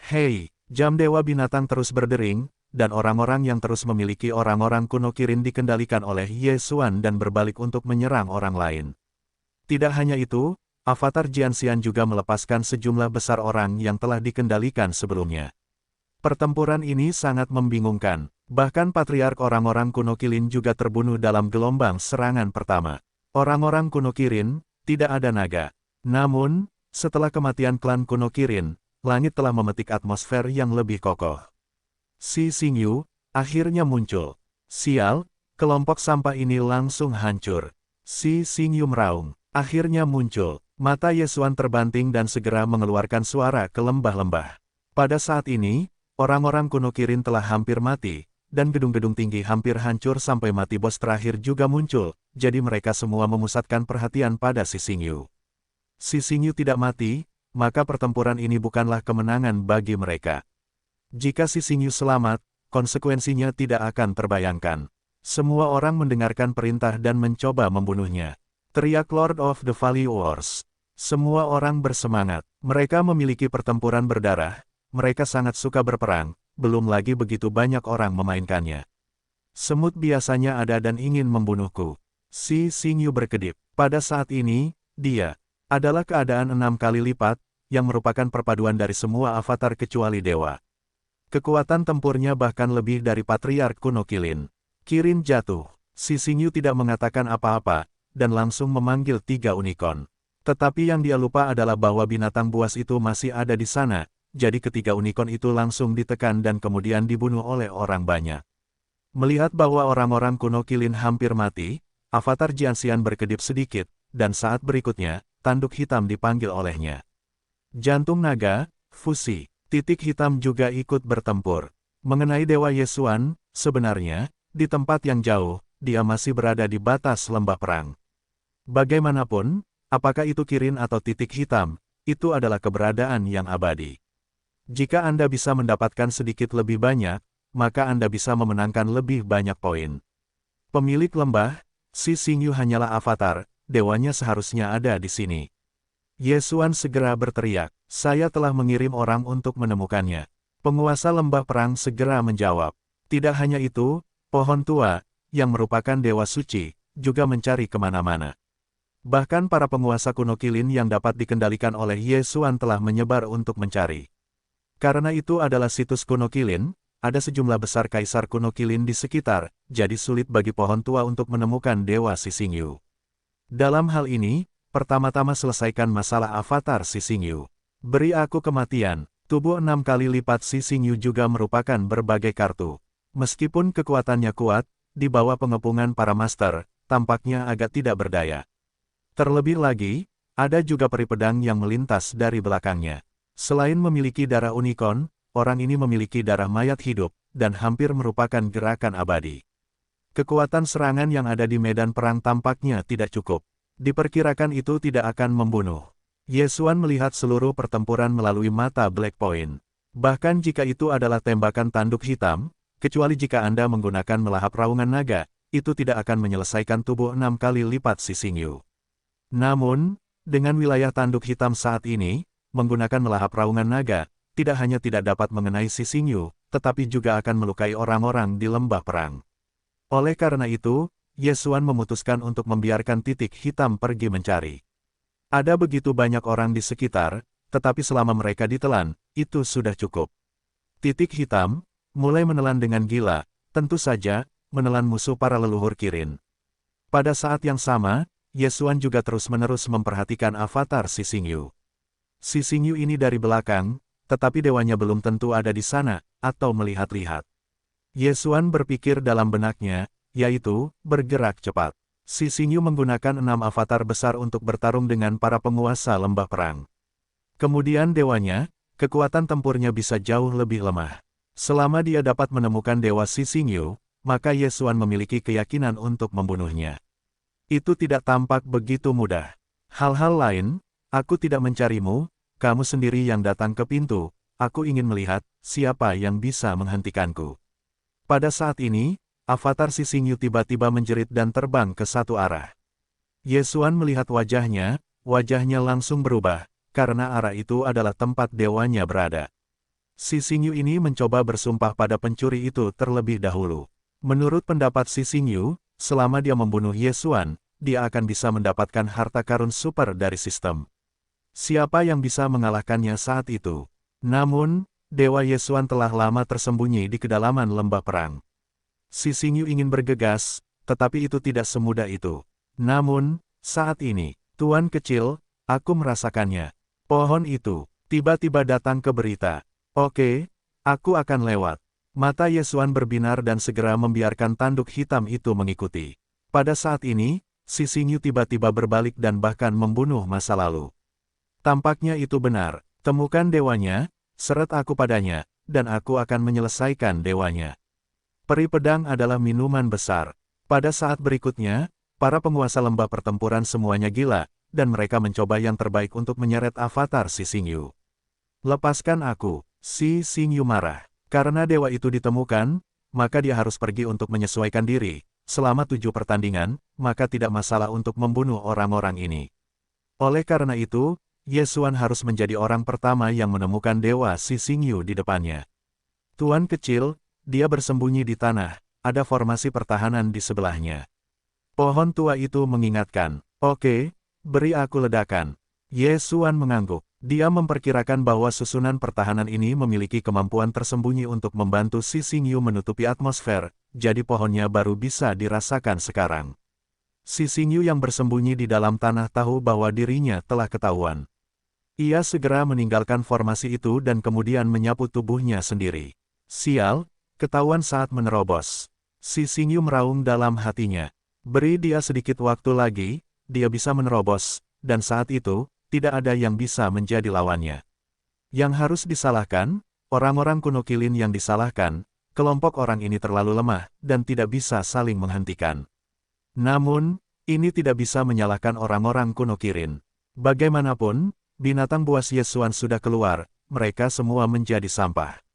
Hei, jam Dewa Binatang terus berdering, dan orang-orang yang terus memiliki orang-orang kuno Qilin dikendalikan oleh Yesuan dan berbalik untuk menyerang orang lain. Tidak hanya itu, Avatar Jianxian juga melepaskan sejumlah besar orang yang telah dikendalikan sebelumnya. Pertempuran ini sangat membingungkan. Bahkan patriark orang-orang kuno Qilin juga terbunuh dalam gelombang serangan pertama. Orang-orang kuno Qilin, tidak ada naga. Namun, setelah kematian klan kuno Qilin, langit telah memetik atmosfer yang lebih kokoh. Si Xingyu akhirnya muncul. Sial, kelompok sampah ini langsung hancur. Si Xingyu meraung, akhirnya muncul. Mata Yesuan terbanting dan segera mengeluarkan suara ke lembah-lembah. Pada saat ini, orang-orang kuno Qilin telah hampir mati, dan gedung-gedung tinggi hampir hancur sampai mati bos terakhir juga muncul, jadi mereka semua memusatkan perhatian pada si Xingyu. Si Xingyu tidak mati, maka pertempuran ini bukanlah kemenangan bagi mereka. Jika si Xingyu selamat, konsekuensinya tidak akan terbayangkan. Semua orang mendengarkan perintah dan mencoba membunuhnya. Teriak Lord of the Valley Wars. Semua orang bersemangat. Mereka memiliki pertempuran berdarah. Mereka sangat suka berperang. Belum lagi begitu banyak orang memainkannya. Semut biasanya ada dan ingin membunuhku. Si Xingyu berkedip. Pada saat ini, dia adalah keadaan 6 kali lipat, yang merupakan perpaduan dari semua avatar kecuali dewa. Kekuatan tempurnya bahkan lebih dari patriark kuno Qilin. Kirin jatuh. Si Xingyu tidak mengatakan apa-apa, dan langsung memanggil 3 unicorn. Tetapi yang dia lupa adalah bahwa binatang buas itu masih ada di sana. Jadi ketiga unicorn itu langsung ditekan dan kemudian dibunuh oleh orang banyak. Melihat bahwa orang-orang kuno Qilin hampir mati, Avatar Jianxian berkedip sedikit, dan saat berikutnya, tanduk hitam dipanggil olehnya. Jantung naga, fusi, titik hitam juga ikut bertempur. Mengenai Dewa Yesuan, sebenarnya, di tempat yang jauh, dia masih berada di batas lembah perang. Bagaimanapun, apakah itu Kirin atau titik hitam, itu adalah keberadaan yang abadi. Jika Anda bisa mendapatkan sedikit lebih banyak, maka Anda bisa memenangkan lebih banyak poin. Pemilik lembah, si Xingyu hanyalah avatar, dewanya seharusnya ada di sini. Yesuan segera berteriak, saya telah mengirim orang untuk menemukannya. Penguasa lembah perang segera menjawab. Tidak hanya itu, pohon tua, yang merupakan dewa suci, juga mencari kemana-mana. Bahkan para penguasa kuno Qilin yang dapat dikendalikan oleh Yesuan telah menyebar untuk mencari. Karena itu adalah situs kuno Qilin, ada sejumlah besar kaisar kuno Qilin di sekitar, jadi sulit bagi pohon tua untuk menemukan Dewa Si Xingyu. Dalam hal ini, pertama-tama selesaikan masalah avatar Si Xingyu. Beri aku kematian, tubuh 6 kali lipat Si Xingyu juga merupakan berbagai kartu. Meskipun kekuatannya kuat, di bawah pengepungan para master, tampaknya agak tidak berdaya. Terlebih lagi, ada juga peri pedang yang melintas dari belakangnya. Selain memiliki darah unicorn, orang ini memiliki darah mayat hidup, dan hampir merupakan gerakan abadi. Kekuatan serangan yang ada di medan perang tampaknya tidak cukup. Diperkirakan itu tidak akan membunuh. Yesuan melihat seluruh pertempuran melalui mata Black Point. Bahkan jika itu adalah tembakan tanduk hitam, kecuali jika Anda menggunakan melahap raungan naga, itu tidak akan menyelesaikan tubuh 6 kali lipat Si Xingyu. Namun, dengan wilayah tanduk hitam saat ini, menggunakan melahap raungan naga, tidak hanya tidak dapat mengenai Si Xingyu, tetapi juga akan melukai orang-orang di lembah perang. Oleh karena itu, Yesuan memutuskan untuk membiarkan titik hitam pergi mencari. Ada begitu banyak orang di sekitar, tetapi selama mereka ditelan, itu sudah cukup. Titik hitam mulai menelan dengan gila, tentu saja, menelan musuh para leluhur Kirin. Pada saat yang sama, Yesuan juga terus-menerus memperhatikan avatar Si Xingyu. Si Xingyu ini dari belakang, tetapi dewanya belum tentu ada di sana, atau melihat-lihat. Yesuan berpikir dalam benaknya, yaitu, bergerak cepat. Si Xingyu menggunakan 6 avatar besar untuk bertarung dengan para penguasa lembah perang. Kemudian dewanya, kekuatan tempurnya bisa jauh lebih lemah. Selama dia dapat menemukan dewa Si Xingyu, maka Ye Xuan memiliki keyakinan untuk membunuhnya. Itu tidak tampak begitu mudah. Hal-hal lain, aku tidak mencarimu, kamu sendiri yang datang ke pintu, aku ingin melihat siapa yang bisa menghentikanku. Pada saat ini, avatar Si Xingyu tiba-tiba menjerit dan terbang ke satu arah. Ye Xuan melihat wajahnya langsung berubah, karena arah itu adalah tempat dewanya berada. Si Xingyu ini mencoba bersumpah pada pencuri itu terlebih dahulu. Menurut pendapat Si Xingyu, selama dia membunuh Ye Xuan, dia akan bisa mendapatkan harta karun super dari sistem. Siapa yang bisa mengalahkannya saat itu? Namun, Dewa Ye Xuan telah lama tersembunyi di kedalaman lembah perang. Si Xingyu ingin bergegas, tetapi itu tidak semudah itu. Namun, saat ini, Tuan kecil, aku merasakannya. Pohon itu, tiba-tiba datang ke berita. Oke, aku akan lewat. Mata Ye Xuan berbinar dan segera membiarkan tanduk hitam itu mengikuti. Pada saat ini, Si Xingyu tiba-tiba berbalik dan bahkan membunuh masa lalu. Tampaknya itu benar, temukan dewanya, seret aku padanya, dan aku akan menyelesaikan dewanya. Peri pedang adalah minuman besar. Pada saat berikutnya, para penguasa lembah pertempuran semuanya gila, dan mereka mencoba yang terbaik untuk menyeret avatar Si Xingyu. Lepaskan aku, Si Xingyu marah. Karena dewa itu ditemukan, maka dia harus pergi untuk menyesuaikan diri. Selama 7 pertandingan, maka tidak masalah untuk membunuh orang-orang ini. Oleh karena itu, Ye Xuan harus menjadi orang pertama yang menemukan dewa Si Xingyu di depannya. Tuan kecil, dia bersembunyi di tanah, ada formasi pertahanan di sebelahnya. Pohon tua itu mengingatkan, oke, beri aku ledakan. Ye Xuan mengangguk. Dia memperkirakan bahwa susunan pertahanan ini memiliki kemampuan tersembunyi untuk membantu Si Xingyu menutupi atmosfer, jadi pohonnya baru bisa dirasakan sekarang. Si Xingyu yang bersembunyi di dalam tanah tahu bahwa dirinya telah ketahuan. Ia segera meninggalkan formasi itu dan kemudian menyapu tubuhnya sendiri. Sial, ketahuan saat menerobos. Si Xingyu meraung dalam hatinya. Beri dia sedikit waktu lagi, dia bisa menerobos, dan saat itu, tidak ada yang bisa menjadi lawannya. Yang harus disalahkan, orang-orang kuno Qilin yang disalahkan, kelompok orang ini terlalu lemah, dan tidak bisa saling menghentikan. Namun, ini tidak bisa menyalahkan orang-orang kuno Qilin. Bagaimanapun, binatang buas Ye Xuan sudah keluar, mereka semua menjadi sampah.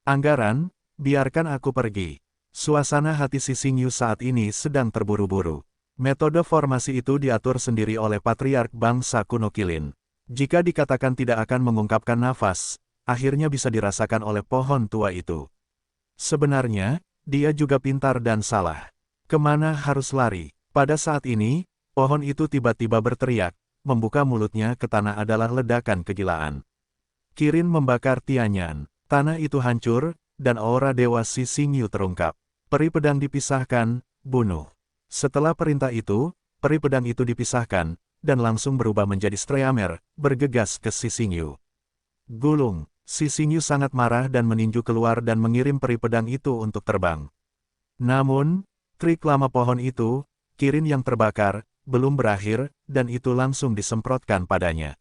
Anggaran, biarkan aku pergi. Suasana hati Si Xingyu saat ini sedang terburu-buru. Metode formasi itu diatur sendiri oleh Patriark Bangsa Kuno Qilin. Jika dikatakan tidak akan mengungkapkan nafas, akhirnya bisa dirasakan oleh pohon tua itu. Sebenarnya, dia juga pintar dan salah. Kemana harus lari? Pada saat ini, pohon itu tiba-tiba berteriak, membuka mulutnya ke tanah adalah ledakan kegilaan. Kirin membakar Tianyan. Tanah itu hancur, dan aura dewa Si Xingyu terungkap. Peri pedang dipisahkan, bunuh. Setelah perintah itu, peri pedang itu dipisahkan, dan langsung berubah menjadi Streamer, bergegas ke Si Xingyu. Gulung, Si Xingyu sangat marah dan meninju keluar dan mengirim peri pedang itu untuk terbang. Namun, trik lama pohon itu, Kirin yang terbakar, belum berakhir, dan itu langsung disemprotkan padanya.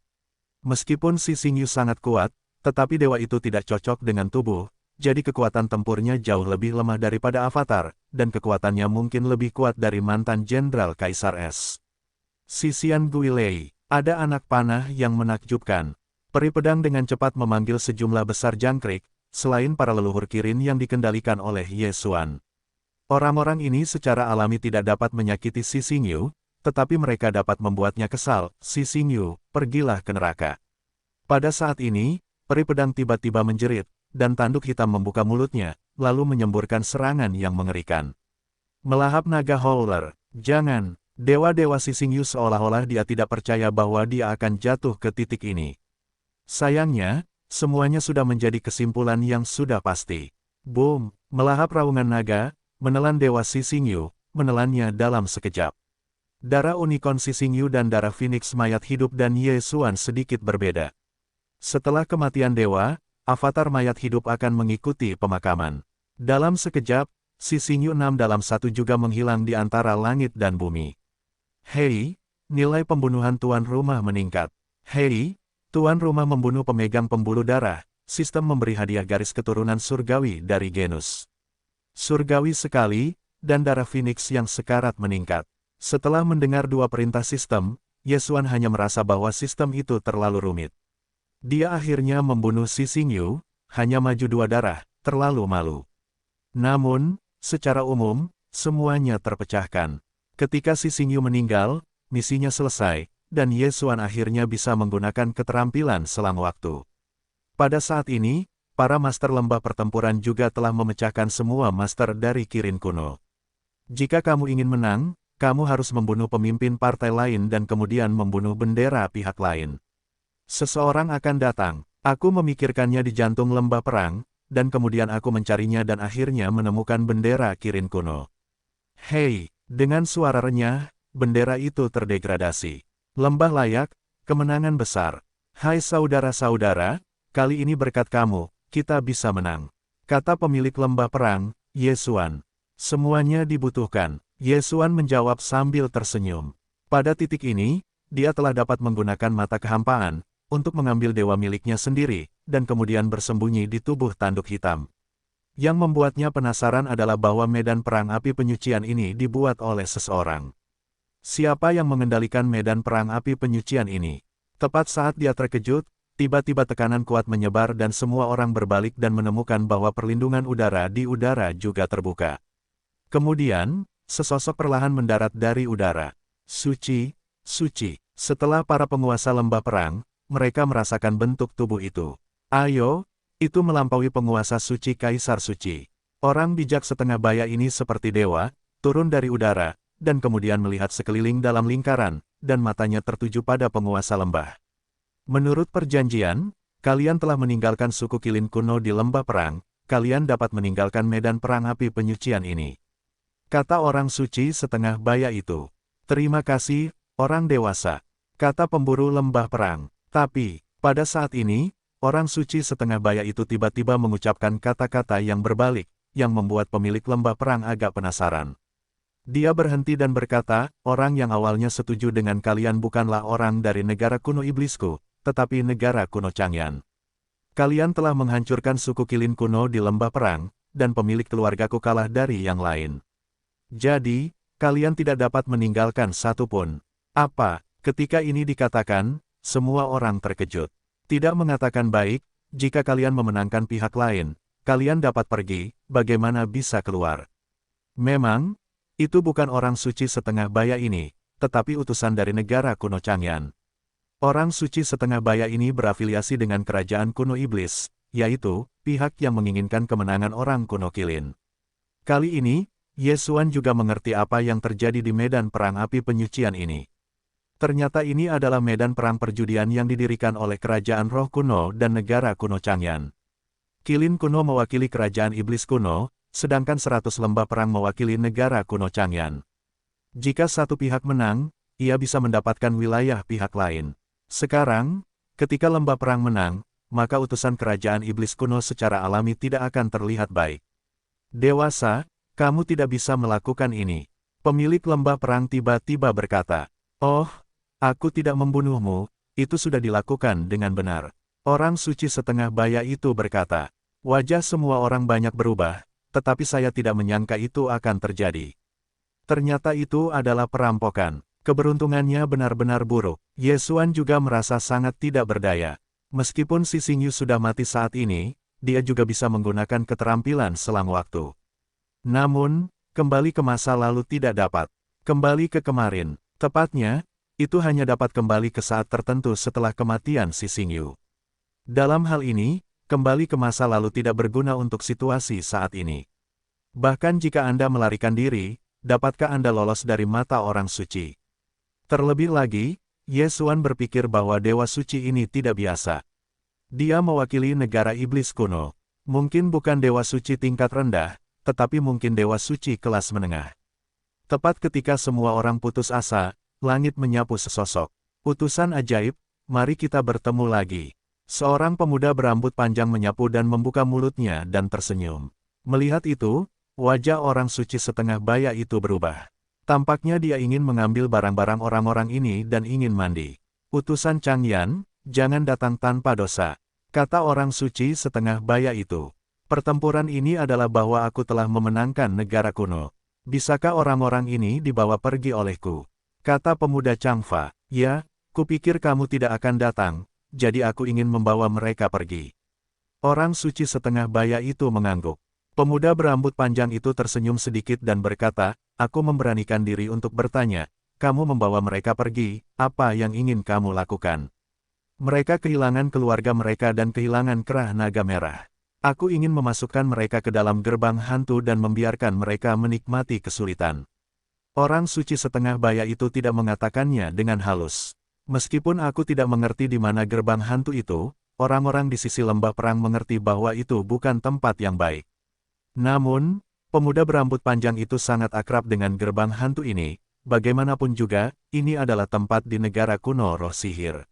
Meskipun Si Xingyu sangat kuat, tetapi dewa itu tidak cocok dengan tubuh, jadi kekuatan tempurnya jauh lebih lemah daripada avatar, dan kekuatannya mungkin lebih kuat dari mantan Jenderal Kaisar S. Sisian Guilei, ada anak panah yang menakjubkan. Peri pedang dengan cepat memanggil sejumlah besar jangkrik, selain para leluhur Kirin yang dikendalikan oleh Ye Xuan. Orang-orang ini secara alami tidak dapat menyakiti Si Xingyu, tetapi mereka dapat membuatnya kesal. Si Xingyu, pergilah ke neraka. Pada saat ini, peri pedang tiba-tiba menjerit, dan tanduk hitam membuka mulutnya, lalu menyemburkan serangan yang mengerikan. Melahap naga Howler, jangan, dewa-dewa Si Xingyu seolah-olah dia tidak percaya bahwa dia akan jatuh ke titik ini. Sayangnya, semuanya sudah menjadi kesimpulan yang sudah pasti. Boom, melahap raungan naga, menelan dewa Si Xingyu, menelannya dalam sekejap. Darah unicorn Si Xingyu dan darah Phoenix mayat hidup dan Ye Xuan sedikit berbeda. Setelah kematian dewa, avatar mayat hidup akan mengikuti pemakaman. Dalam sekejap, si Xingyu 6 dalam 1 juga menghilang di antara langit dan bumi. Hei, nilai pembunuhan tuan rumah meningkat. Hei, tuan rumah membunuh pemegang pembuluh darah, sistem memberi hadiah garis keturunan surgawi dari genus surgawi sekali, dan darah Phoenix yang sekarat meningkat. Setelah mendengar dua perintah sistem, Yesuan hanya merasa bahwa sistem itu terlalu rumit. Dia akhirnya membunuh si Xingyu, hanya maju 2 darah, terlalu malu. Namun, secara umum, semuanya terpecahkan. Ketika si Xingyu meninggal, misinya selesai, dan Yesuan akhirnya bisa menggunakan keterampilan selang waktu. Pada saat ini, para master lembah pertempuran juga telah memecahkan semua master dari Kirin kuno. Jika kamu ingin menang, kamu harus membunuh pemimpin partai lain dan kemudian membunuh bendera pihak lain. Seseorang akan datang, aku memikirkannya di jantung lembah perang, dan kemudian aku mencarinya dan akhirnya menemukan bendera Kirin kuno. Hei, dengan suara renyah, bendera itu terdegradasi. Lembah layak, kemenangan besar. Hai saudara-saudara, kali ini berkat kamu, kita bisa menang. Kata pemilik lembah perang, Yesuan. Semuanya dibutuhkan, Yesuan menjawab sambil tersenyum. Pada titik ini, dia telah dapat menggunakan mata kehampaan, untuk mengambil dewa miliknya sendiri, dan kemudian bersembunyi di tubuh tanduk hitam. Yang membuatnya penasaran adalah bahwa medan perang api penyucian ini dibuat oleh seseorang. Siapa yang mengendalikan medan perang api penyucian ini? Tepat saat dia terkejut, tiba-tiba tekanan kuat menyebar dan semua orang berbalik dan menemukan bahwa perlindungan udara di udara juga terbuka. Kemudian, sesosok perlahan mendarat dari udara. Suci, suci. Setelah para penguasa lembah perang, mereka merasakan bentuk tubuh itu. Ayo, itu melampaui penguasa suci Kaisar Suci. Orang bijak setengah baya ini seperti dewa, turun dari udara, dan kemudian melihat sekeliling dalam lingkaran, dan matanya tertuju pada penguasa lembah. Menurut perjanjian, kalian telah meninggalkan suku Kilin kuno di lembah perang, kalian dapat meninggalkan medan perang api penyucian ini. Kata orang suci setengah baya itu. Terima kasih, orang dewasa. Kata pemburu lembah perang. Tapi, pada saat ini, orang suci setengah baya itu tiba-tiba mengucapkan kata-kata yang berbalik, yang membuat pemilik lembah perang agak penasaran. Dia berhenti dan berkata, orang yang awalnya setuju dengan kalian bukanlah orang dari negara kuno iblisku, tetapi negara kuno Changyan. Kalian telah menghancurkan suku Kilin kuno di lembah perang, dan pemilik keluargaku kalah dari yang lain. Jadi, kalian tidak dapat meninggalkan satu pun. Apa, ketika ini dikatakan, semua orang terkejut. Tidak mengatakan baik, jika kalian memenangkan pihak lain, kalian dapat pergi, bagaimana bisa keluar? Memang, itu bukan orang suci setengah baya ini, tetapi utusan dari negara kuno Changyan. Orang suci setengah baya ini berafiliasi dengan kerajaan kuno iblis, yaitu, pihak yang menginginkan kemenangan orang kuno Kilin. Kali ini, Yesuan juga mengerti apa yang terjadi di medan perang api penyucian ini. Ternyata ini adalah medan perang perjudian yang didirikan oleh kerajaan roh kuno dan negara kuno Changyan. Kilin kuno mewakili kerajaan iblis kuno, sedangkan 100 lembah perang mewakili negara kuno Changyan. Jika satu pihak menang, ia bisa mendapatkan wilayah pihak lain. Sekarang, ketika lembah perang menang, maka utusan kerajaan iblis kuno secara alami tidak akan terlihat baik. Dewasa, kamu tidak bisa melakukan ini. Pemilik lembah perang tiba-tiba berkata, "Oh, aku tidak membunuhmu, itu sudah dilakukan dengan benar." Orang suci setengah baya itu berkata, "Wajah semua orang banyak berubah, tetapi saya tidak menyangka itu akan terjadi. Ternyata itu adalah perampokan. Keberuntungannya benar-benar buruk." Yesuan juga merasa sangat tidak berdaya. Meskipun si Xingyu sudah mati saat ini, dia juga bisa menggunakan keterampilan selang waktu. Namun, kembali ke masa lalu tidak dapat. Kembali ke kemarin, tepatnya, itu hanya dapat kembali ke saat tertentu setelah kematian si Xingyu. Dalam hal ini, kembali ke masa lalu tidak berguna untuk situasi saat ini. Bahkan jika Anda melarikan diri, dapatkah Anda lolos dari mata orang suci? Terlebih lagi, Yesuan berpikir bahwa dewa suci ini tidak biasa. Dia mewakili negara iblis kuno. Mungkin bukan dewa suci tingkat rendah, tetapi mungkin dewa suci kelas menengah. Tepat ketika semua orang putus asa, langit menyapu sesosok. Utusan ajaib, mari kita bertemu lagi. Seorang pemuda berambut panjang menyapu dan membuka mulutnya dan tersenyum. Melihat itu, Wajah orang suci setengah baya itu berubah. Tampaknya dia ingin mengambil barang-barang orang-orang ini dan ingin mandi. Utusan Changyan, jangan datang tanpa dosa, kata orang suci setengah baya itu. Pertempuran ini adalah bahwa aku telah memenangkan negara kuno. Bisakah orang-orang ini dibawa pergi olehku? Kata pemuda Changfa, ya, kupikir kamu tidak akan datang, jadi aku ingin membawa mereka pergi. Orang suci setengah baya itu mengangguk. Pemuda berambut panjang itu tersenyum sedikit dan berkata, aku memberanikan diri untuk bertanya, kamu membawa mereka pergi, apa yang ingin kamu lakukan? Mereka kehilangan keluarga mereka dan kehilangan kerah naga merah. Aku ingin memasukkan mereka ke dalam gerbang hantu dan membiarkan mereka menikmati kesulitan. Orang suci setengah baya itu tidak mengatakannya dengan halus. Meskipun aku tidak mengerti di mana gerbang hantu itu, orang-orang di sisi lembah perang mengerti bahwa itu bukan tempat yang baik. Namun, pemuda berambut panjang itu sangat akrab dengan gerbang hantu ini, bagaimanapun juga, ini adalah tempat di negara kuno roh sihir.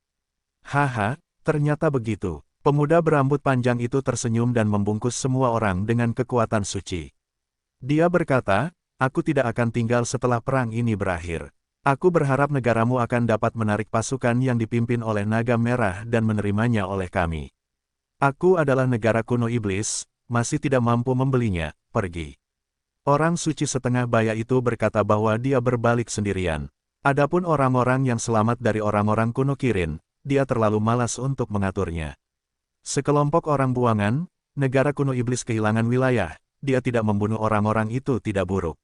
Haha, ternyata begitu. Pemuda berambut panjang itu tersenyum dan membungkus semua orang dengan kekuatan suci. Dia berkata, aku tidak akan tinggal setelah perang ini berakhir. Aku berharap negaramu akan dapat menarik pasukan yang dipimpin oleh naga merah dan menerimanya oleh kami. Aku adalah negara kuno iblis, masih tidak mampu membelinya, pergi. Orang suci setengah baya itu berkata bahwa dia berbalik sendirian. Adapun orang-orang yang selamat dari orang-orang kuno Kirin, dia terlalu malas untuk mengaturnya. Sekelompok orang buangan, negara kuno iblis kehilangan wilayah, dia tidak membunuh orang-orang itu tidak buruk.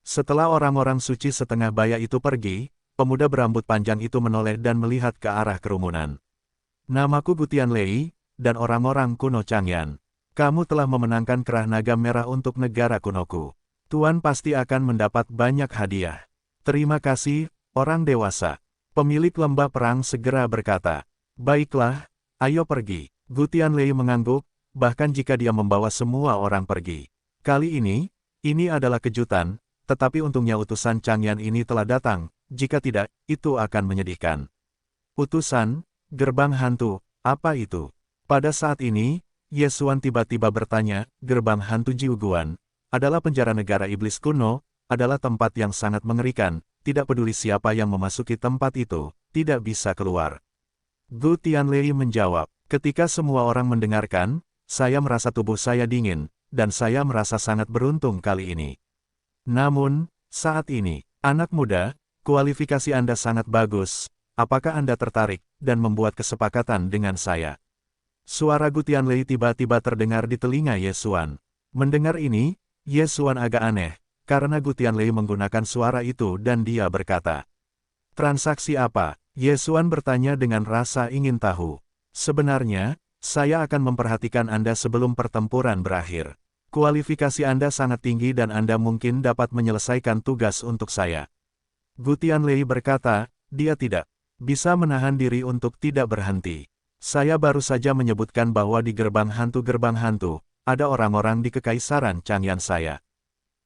Setelah orang-orang suci setengah baya itu pergi, pemuda berambut panjang itu menoleh dan melihat ke arah kerumunan. Namaku Gutian Lei, dan orang-orang kuno Changyan. Kamu telah memenangkan kerah naga merah untuk negara kunoku. Tuan pasti akan mendapat banyak hadiah. Terima kasih, orang dewasa. Pemilik lembah perang segera berkata. Baiklah, ayo pergi. Gutian Lei mengangguk, bahkan jika dia membawa semua orang pergi. Kali ini adalah kejutan, tetapi untungnya utusan Changyan ini telah datang, jika tidak, itu akan menyedihkan. Utusan, gerbang hantu, apa itu? Pada saat ini, Yesuan tiba-tiba bertanya, gerbang hantu Jiuguan, adalah penjara negara iblis kuno, adalah tempat yang sangat mengerikan, tidak peduli siapa yang memasuki tempat itu, tidak bisa keluar. Gu Tianlei menjawab, ketika semua orang mendengarkan, saya merasa tubuh saya dingin, dan saya merasa sangat beruntung kali ini. Namun, saat ini, anak muda, kualifikasi Anda sangat bagus, apakah Anda tertarik, dan membuat kesepakatan dengan saya? Suara Gu Tianlei tiba-tiba terdengar di telinga Yesuan. Mendengar ini, Yesuan agak aneh, karena Gu Tianlei menggunakan suara itu dan dia berkata. Transaksi apa? Yesuan bertanya dengan rasa ingin tahu. Sebenarnya, saya akan memperhatikan Anda sebelum pertempuran berakhir. Kualifikasi Anda sangat tinggi dan Anda mungkin dapat menyelesaikan tugas untuk saya. Gu Tianlei berkata, dia tidak bisa menahan diri untuk tidak berhenti. Saya baru saja menyebutkan bahwa di gerbang hantu, ada orang-orang di kekaisaran Changyan saya.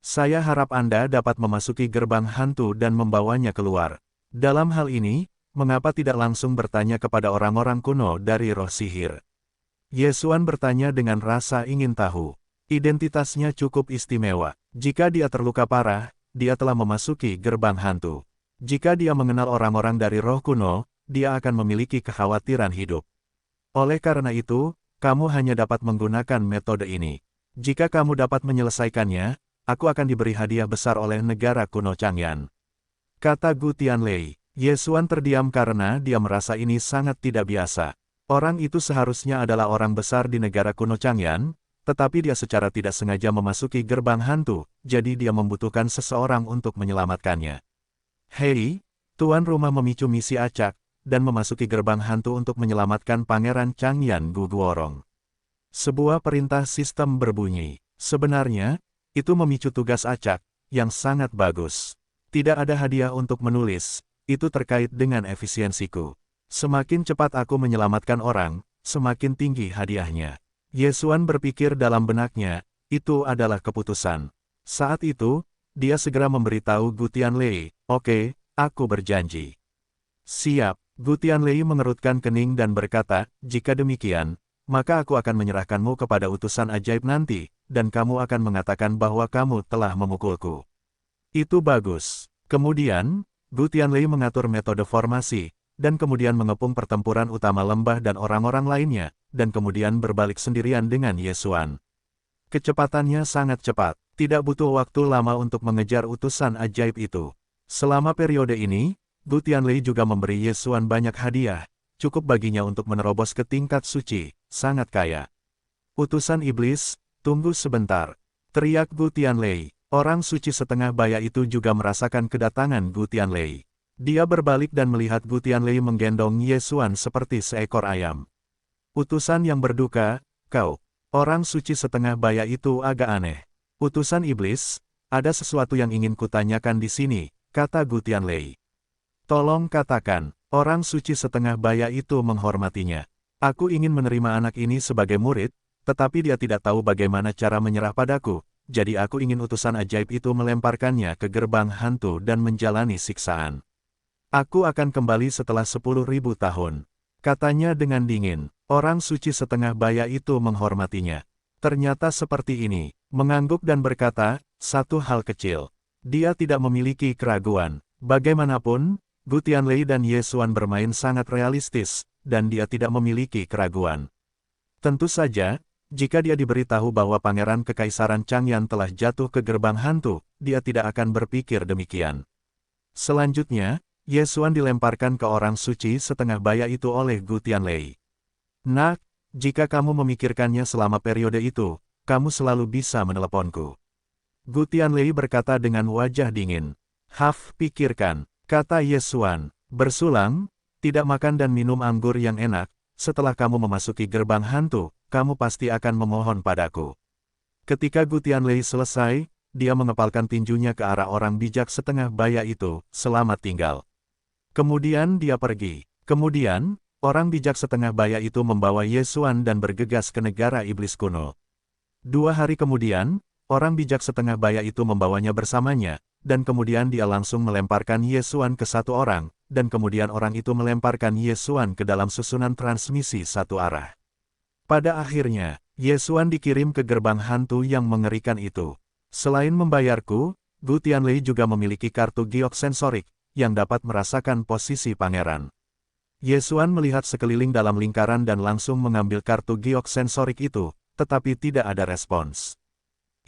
Saya harap Anda dapat memasuki gerbang hantu dan membawanya keluar. Dalam hal ini, mengapa tidak langsung bertanya kepada orang-orang kuno dari roh sihir? Yesuan bertanya dengan rasa ingin tahu. Identitasnya cukup istimewa. Jika dia terluka parah, dia telah memasuki gerbang hantu. Jika dia mengenal orang-orang dari roh kuno, dia akan memiliki kekhawatiran hidup. Oleh karena itu, kamu hanya dapat menggunakan metode ini. Jika kamu dapat menyelesaikannya, aku akan diberi hadiah besar oleh negara kuno Changyan. Kata Gu Tianlei. Yesuan terdiam karena dia merasa ini sangat tidak biasa. Orang itu seharusnya adalah orang besar di negara kuno Changyan, tetapi dia secara tidak sengaja memasuki gerbang hantu, jadi dia membutuhkan seseorang untuk menyelamatkannya. Hei, tuan rumah memicu misi acak, dan memasuki gerbang hantu untuk menyelamatkan Pangeran Changyan Guguorong. Sebuah perintah sistem berbunyi. Sebenarnya, itu memicu tugas acak, yang sangat bagus. Tidak ada hadiah untuk menulis, itu terkait dengan efisiensiku. Semakin cepat aku menyelamatkan orang, semakin tinggi hadiahnya. Yesuan berpikir dalam benaknya, itu adalah keputusan. Saat itu, dia segera memberitahu Gu Tianlei, oke, aku berjanji. Siap. Gu Tianlei mengerutkan kening dan berkata, jika demikian, maka aku akan menyerahkanmu kepada utusan ajaib nanti, dan kamu akan mengatakan bahwa kamu telah memukulku. Itu bagus. Kemudian, Gu Tianlei mengatur metode formasi, dan kemudian mengepung pertempuran utama lembah dan orang-orang lainnya, dan kemudian berbalik sendirian dengan Ye Xuan. Kecepatannya sangat cepat, tidak butuh waktu lama untuk mengejar utusan ajaib itu. Selama periode ini, Gu Tianlei juga memberi Ye Xuan banyak hadiah, cukup baginya untuk menerobos ke tingkat suci, sangat kaya. Utusan iblis, tunggu sebentar, teriak Gu Tianlei. Orang suci setengah baya itu juga merasakan kedatangan Gu Tianlei. Dia berbalik dan melihat Gu Tianlei menggendong Ye Xuan seperti seekor ayam. Utusan yang berduka, kau. Orang suci setengah baya itu agak aneh. Utusan iblis, ada sesuatu yang ingin kutanyakan di sini, kata Gu Tianlei. Tolong katakan, orang suci setengah baya itu menghormatinya. Aku ingin menerima anak ini sebagai murid, tetapi dia tidak tahu bagaimana cara menyerah padaku. Jadi aku ingin utusan ajaib itu melemparkannya ke gerbang hantu dan menjalani siksaan. Aku akan kembali setelah 10.000 tahun. Katanya dengan dingin. Orang suci setengah baya itu menghormatinya. Ternyata seperti ini. Mengangguk dan berkata, satu hal kecil. Dia tidak memiliki keraguan. Bagaimanapun, Gu Tianlei dan Ye Xuan bermain sangat realistis, dan dia tidak memiliki keraguan. Tentu saja, jika dia diberitahu bahwa Pangeran Kekaisaran Changyan telah jatuh ke gerbang hantu, dia tidak akan berpikir demikian. Selanjutnya, Ye Xuan dilemparkan ke orang suci setengah baya itu oleh Gu Tianlei. Nak, jika kamu memikirkannya selama periode itu, kamu selalu bisa meneleponku. Gu Tianlei berkata dengan wajah dingin. Haf, pikirkan, kata Ye Xuan. Bersulang, tidak makan dan minum anggur yang enak, setelah kamu memasuki gerbang hantu, kamu pasti akan memohon padaku. Ketika Gu Tianlei selesai, dia mengepalkan tinjunya ke arah orang bijak setengah baya itu, selamat tinggal. Kemudian dia pergi. Kemudian, orang bijak setengah baya itu membawa Ye Xuan dan bergegas ke negara iblis kuno. 2 hari kemudian, orang bijak setengah baya itu membawanya bersamanya, dan kemudian dia langsung melemparkan Ye Xuan ke satu orang, dan kemudian orang itu melemparkan Ye Xuan ke dalam susunan transmisi satu arah. Pada akhirnya, Ye Xuan dikirim ke gerbang hantu yang mengerikan itu. Selain membayarku, Gu Tianlei juga memiliki kartu giok sensorik, yang dapat merasakan posisi pangeran. Ye Xuan melihat sekeliling dalam lingkaran dan langsung mengambil kartu giok sensorik itu, tetapi tidak ada respons.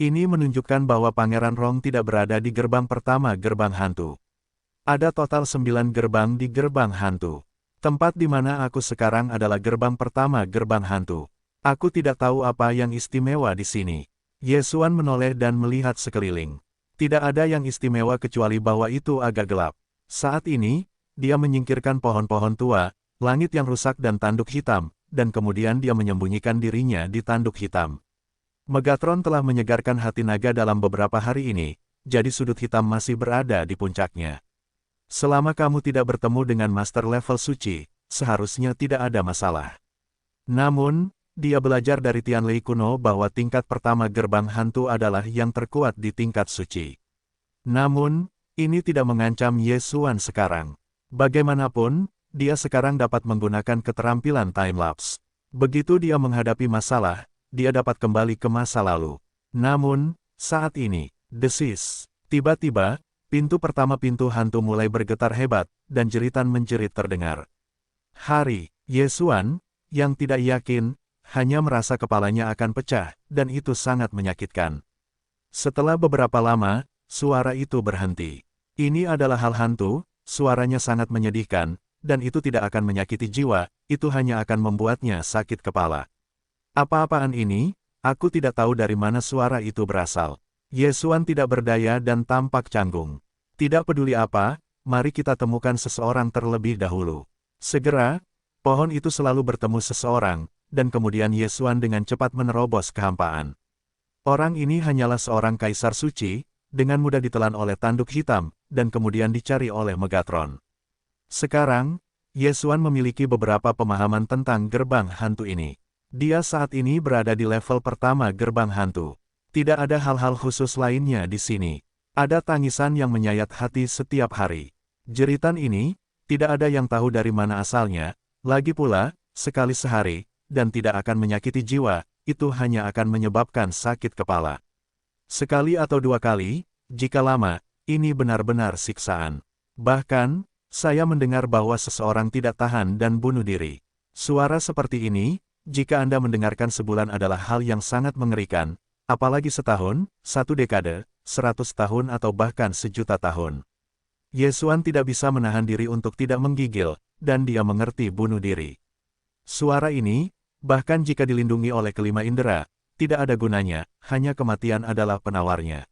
Ini menunjukkan bahwa Pangeran Rong tidak berada di gerbang pertama gerbang hantu. Ada total 9 gerbang di gerbang hantu. Tempat di mana aku sekarang adalah gerbang pertama gerbang hantu. Aku tidak tahu apa yang istimewa di sini. Ye Xuan menoleh dan melihat sekeliling. Tidak ada yang istimewa kecuali bahwa itu agak gelap. Saat ini, dia menyingkirkan pohon-pohon tua, langit yang rusak dan tanduk hitam, dan kemudian dia menyembunyikan dirinya di tanduk hitam. Megatron telah menyegarkan hati naga dalam beberapa hari ini, jadi sudut hitam masih berada di puncaknya. Selama kamu tidak bertemu dengan master level suci, seharusnya tidak ada masalah. Namun, dia belajar dari Tianlei kuno bahwa tingkat pertama gerbang hantu adalah yang terkuat di tingkat suci. Namun, ini tidak mengancam Ye Xuan sekarang. Bagaimanapun, dia sekarang dapat menggunakan keterampilan time-lapse. Begitu dia menghadapi masalah, dia dapat kembali ke masa lalu. Namun, saat ini, desis. Tiba-tiba, pintu pertama pintu hantu mulai bergetar hebat, dan jeritan menjerit terdengar. Hari, Ye Xuan, yang tidak yakin, hanya merasa kepalanya akan pecah, dan itu sangat menyakitkan. Setelah beberapa lama, suara itu berhenti. Ini adalah hal hantu, suaranya sangat menyedihkan, dan itu tidak akan menyakiti jiwa, itu hanya akan membuatnya sakit kepala. Apa-apaan ini? Aku tidak tahu dari mana suara itu berasal. Ye Xuan tidak berdaya dan tampak canggung. Tidak peduli apa, mari kita temukan seseorang terlebih dahulu. Segera, pohon itu selalu bertemu seseorang, dan kemudian Ye Xuan dengan cepat menerobos kehampaan. Orang ini hanyalah seorang kaisar suci, dengan mudah ditelan oleh tanduk hitam, dan kemudian dicari oleh Megatron. Sekarang, Ye Xuan memiliki beberapa pemahaman tentang gerbang hantu ini. Dia saat ini berada di level pertama gerbang hantu. Tidak ada hal-hal khusus lainnya di sini. Ada tangisan yang menyayat hati setiap hari. Jeritan ini, tidak ada yang tahu dari mana asalnya, lagi pula, sekali sehari, dan tidak akan menyakiti jiwa, itu hanya akan menyebabkan sakit kepala. Sekali atau dua kali, jika lama, ini benar-benar siksaan. Bahkan, saya mendengar bahwa seseorang tidak tahan dan bunuh diri. Suara seperti ini, jika Anda mendengarkan sebulan adalah hal yang sangat mengerikan, apalagi setahun, 1 dekade, 100 tahun atau bahkan sejuta tahun. Yesuan tidak bisa menahan diri untuk tidak menggigil, dan dia mengerti bunuh diri. Suara ini, bahkan jika dilindungi oleh kelima indera, tidak ada gunanya, hanya kematian adalah penawarnya.